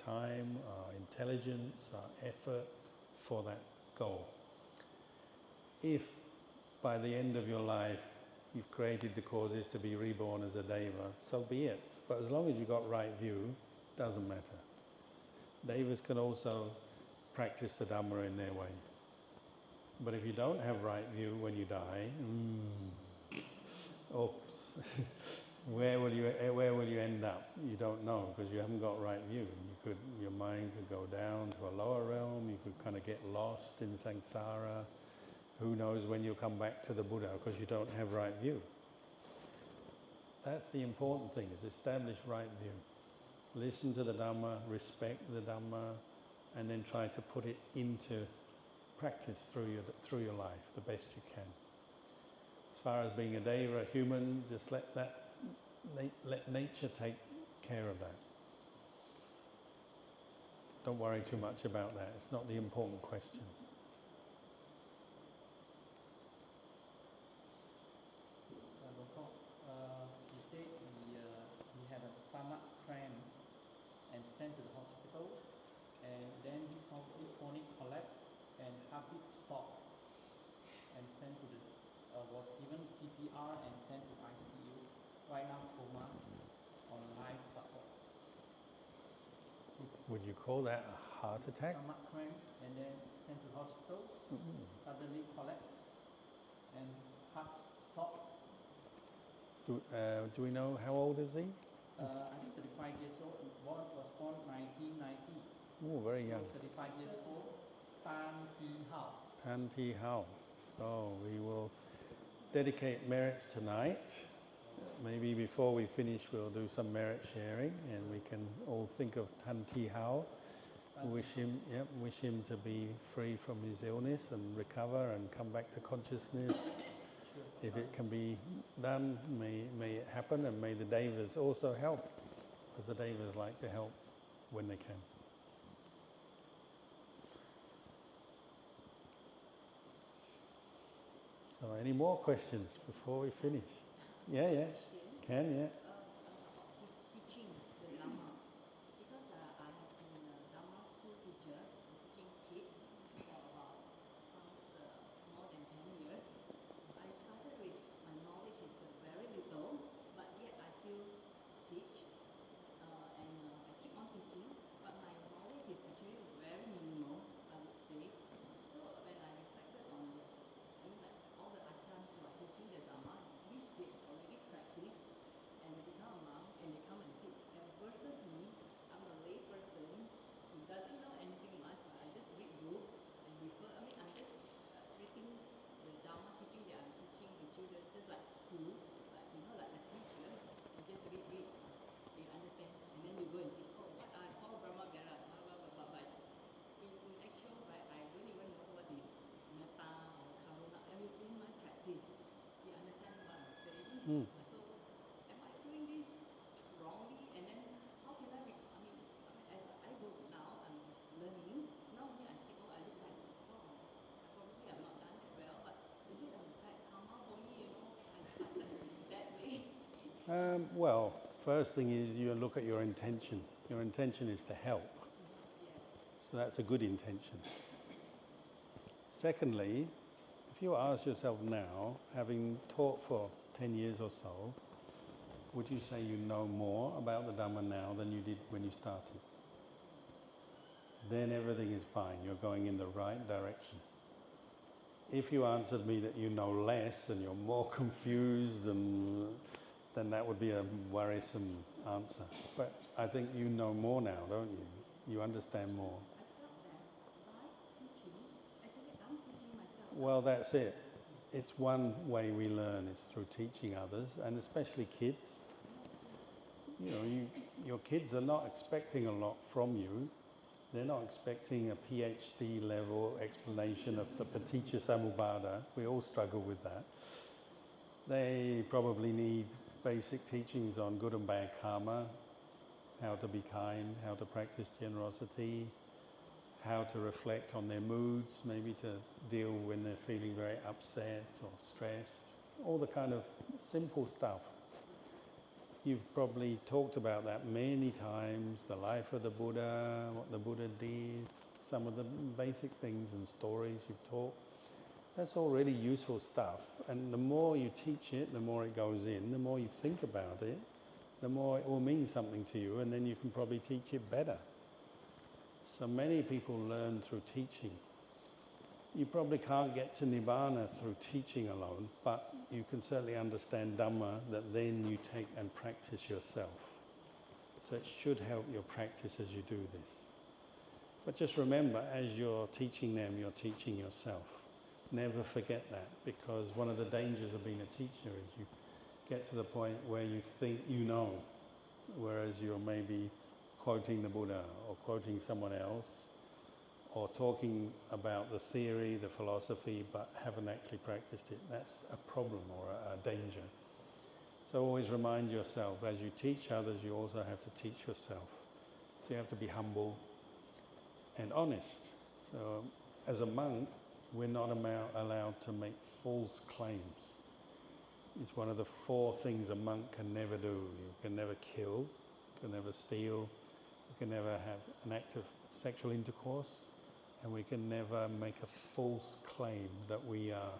time, our intelligence, our effort for that goal. If by the end of your life you've created the causes to be reborn as a deva, so be it. But as long as you've got right view, doesn't matter. Devas can also practice the Dhamma in their way. But if you don't have right view when you die, oops, where will you end up? You don't know, because you haven't got right view. Your mind could go down to a lower realm. You could kind of get lost in samsara. Who knows when you'll come back to the Buddha, because you don't have right view. That's the important thing, is establish right view. Listen to the Dhamma, respect the Dhamma, and then try to put it into practice through your life the best you can. As far as being a deva, a human, just let nature take care of that. Don't worry too much about that. It's not the important question. He said he had a stomach cramp and sent to the hospital, and then this morning collapsed and heartbeat stopped, and sent to this was given CPR and sent to ICU. Right now coma on life support. Would you call that a heart attack? Stomach cramp and then sent to hospital. Suddenly collapsed and heart stopped. Do we know how old is he? I think 35 years old. Was born 1990. Oh, very young. 35 years old. Tan Thi Hao. Tan Thi Hao. So we will dedicate merits tonight. Maybe before we finish, we'll do some merit sharing, and we can all think of Tan Thi Hao. Wish him to be free from his illness and recover and come back to consciousness. If it can be done, may it happen, and may the devas also help, because the devas like to help when they can. So any more questions before we finish? Yeah. Can, yeah. Teaching the Dhamma, because I have been a Dhamma school teacher, teaching kids for about more than 10 years. I started with, my knowledge is very little, but yet I still teach, and I keep on teaching, but my knowledge is actually very minimal, I would say. So when I reflected on, like all the Achans who are teaching the Dhamma, which they already practice, and they become a monk, and they come and teach, and versus me, I'm a lay person who doesn't know anything much, but I just read books and refer. I'm just treating the Dhamma teaching that I'm teaching the children just like school, like a teacher. You just read, you understand, and then you go and teach. Oh, what are all Brahma Vihara, blah blah blah blah. But in actual, right, I don't even know what is metta or karuna. I mean, in my practice, you understand what I'm saying? So, am I doing this wrongly? And then, how can I? As I go now, I'm learning. Not only I say, I look like, probably I'm not done that well, but is it a bad karma for me? I started that way. Well, first thing is you look at your intention. Your intention is to help. Yes. So that's a good intention. Secondly, if you ask yourself now, having taught for 10 years or so, would you say you know more about the Dhamma now than you did when you started? Then everything is fine. You're going in the right direction. If you answered me that you know less and you're more confused, then that would be a worrisome answer. But I think you know more now, don't you? You understand more. I felt that by teaching, actually I'm teaching myself. Well, that's it. It's one way we learn is through teaching others, and especially kids. Your kids are not expecting a lot from you. They're not expecting a PhD level explanation of the Paticca Samuppada. We all struggle with that. They probably need basic teachings on good and bad karma, how to be kind, how to practice generosity, how to reflect on their moods, maybe to deal when they're feeling very upset or stressed, all the kind of simple stuff. You've probably talked about that many times, the life of the Buddha, what the Buddha did, some of the basic things and stories you've taught. That's all really useful stuff. And the more you teach it, the more it goes in, the more you think about it, the more it will mean something to you, and then you can probably teach it better. So many people learn through teaching. You probably can't get to Nibbana through teaching alone, but you can certainly understand Dhamma that then you take and practice yourself. So it should help your practice as you do this. But just remember, as you're teaching them, you're teaching yourself. Never forget that, because one of the dangers of being a teacher is you get to the point where you think you know, whereas you're maybe quoting the Buddha or quoting someone else, or talking about the theory, the philosophy, but haven't actually practiced it. That's a problem or a danger. So always remind yourself, as you teach others, you also have to teach yourself. So you have to be humble and honest. So as a monk, we're not allowed to make false claims. It's one of the 4 things a monk can never do. You can never kill, you can never steal, you can never have an act of sexual intercourse, and we can never make a false claim that we are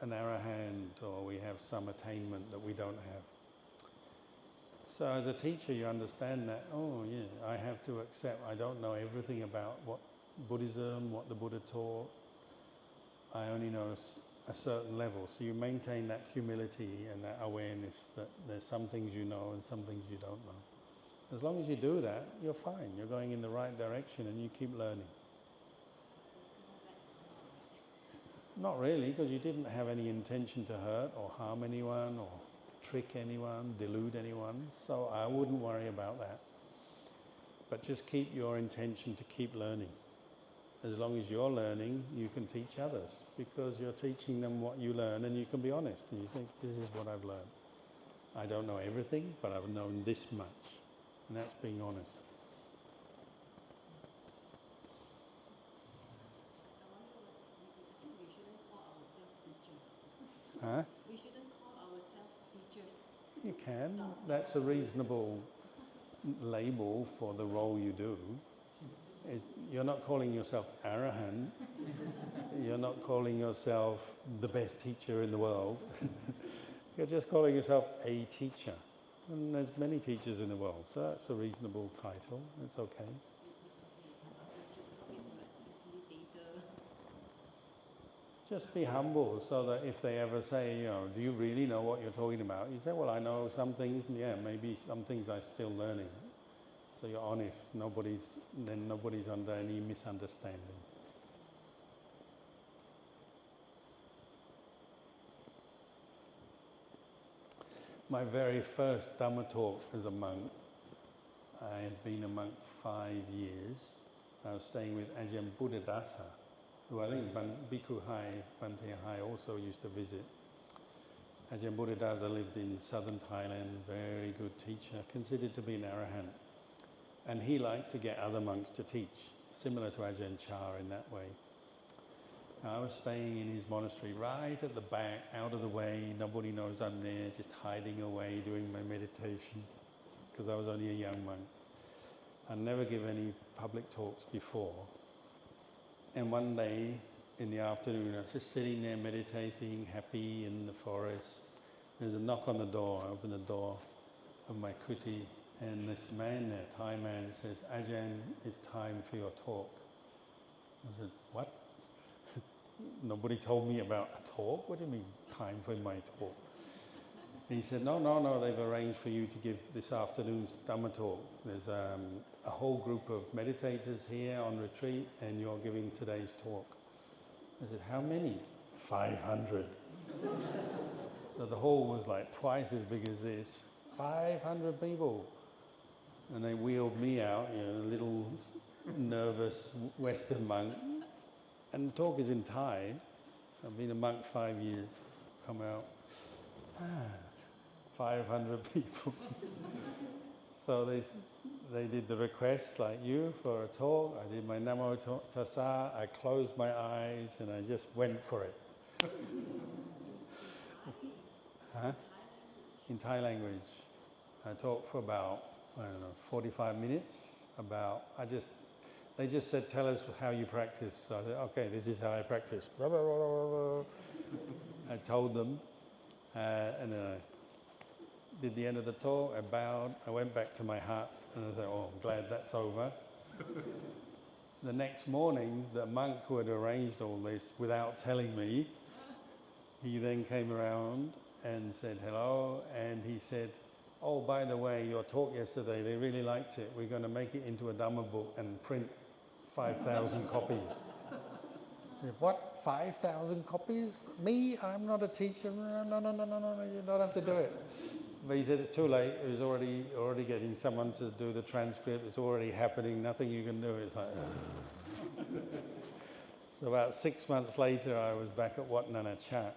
an arahant or we have some attainment that we don't have. So as a teacher, you understand that, oh yeah, I have to accept I don't know everything about what Buddhism, what the Buddha taught. I only know a certain level. So you maintain that humility and that awareness that there's some things you know and some things you don't know. As long as you do that, you're fine. You're going in the right direction and you keep learning. Not really, because you didn't have any intention to hurt or harm anyone or trick anyone, delude anyone. So I wouldn't worry about that. But just keep your intention to keep learning. As long as you're learning, you can teach others, because you're teaching them what you learn, and you can be honest and you think, this is what I've learned. I don't know everything, but I've known this much. And that's being honest. Huh? We shouldn't call ourselves teachers. You can. That's a reasonable label for the role you do. You're not calling yourself arahant. You're not calling yourself the best teacher in the world. You're just calling yourself a teacher. And there's many teachers in the world, so that's a reasonable title. It's okay. Just be humble, so that if they ever say, do you really know what you're talking about? You say, well, I know some things, yeah, maybe some things I'm still learning. So you're honest, nobody's under any misunderstanding. My very first Dhamma talk as a monk, I had been a monk 5 years. I was staying with Ajahn Buddhadasa, who I think Bhikkhu Hai, Bhante Hai also used to visit. Ajahn Buddhadasa lived in southern Thailand, very good teacher, considered to be an arahant. And he liked to get other monks to teach, similar to Ajahn Chah in that way. I was staying in his monastery right at the back, out of the way, nobody knows I'm there, just hiding away, doing my meditation, because I was only a young monk. I'd never given any public talks before. And one day in the afternoon, I was just sitting there meditating, happy in the forest. There's a knock on the door. I open the door of my kuti, and this man there, Thai man, says, Ajahn, it's time for your talk. I said, what? Nobody told me about a talk? What do you mean, time for my talk? And he said, no, they've arranged for you to give this afternoon's Dhamma talk. There's a whole group of meditators here on retreat, and you're giving today's talk. I said, how many? 500. So the hall was like twice as big as this. 500 people. And they wheeled me out, a little nervous Western monk. And the talk is in Thai. I've been a monk 5 years. Come out. 500 people. So they did the request like you for a talk. I did my Namo Tassa. I closed my eyes and I just went for it. Huh? In Thai language. I talked for about, 45 minutes. They just said, tell us how you practice. So I said, okay, this is how I practice. I told them, and then I did the end of the talk, I bowed, I went back to my hut, and I said, oh, I'm glad that's over. the next morning, the monk who had arranged all this without telling me, he then came around and said hello, and he said, oh, by the way, your talk yesterday, they really liked it. We're going to make it into a Dhamma book and print 5,000 copies. I said, what, 5,000 copies? Me? I'm not a teacher. No, you don't have to do it. But he said, it's too late. It was already getting someone to do the transcript. It's already happening. Nothing you can do. It's like, So about 6 months later, I was back at Wat Nana Chat.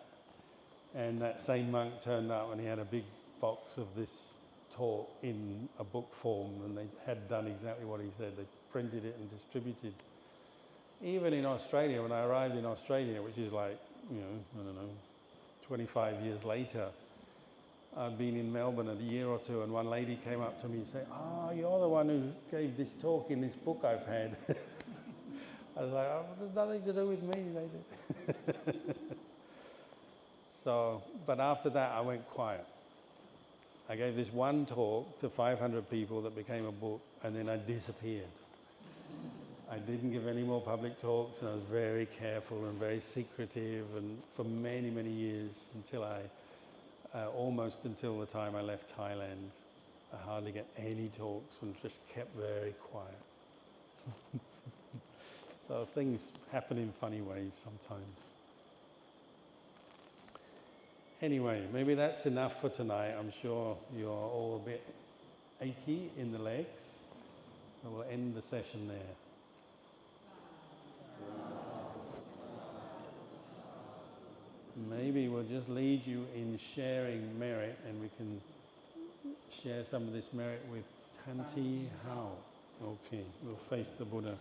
And that same monk turned up and he had a big box of this talk in a book form, and they had done exactly what he said. They printed it and distributed. Even in Australia, when I arrived in Australia, which is like, 25 years later, I'd been in Melbourne a year or two, and one lady came up to me and said, oh, you're the one who gave this talk in this book I've had. I was like, oh, there's nothing to do with me. They did. So, but after that, I went quiet. I gave this one talk to 500 people that became a book, and then I disappeared. I didn't give any more public talks, and I was very careful and very secretive, and for many, many years, until almost until the time I left Thailand, I hardly get any talks and just kept very quiet. So things happen in funny ways sometimes. Anyway, maybe that's enough for tonight. I'm sure you're all a bit achy in the legs, so we'll end the session there. Maybe we'll just lead you in sharing merit, and we can share some of this merit with Tanti Hao. Okay, we'll face the Buddha.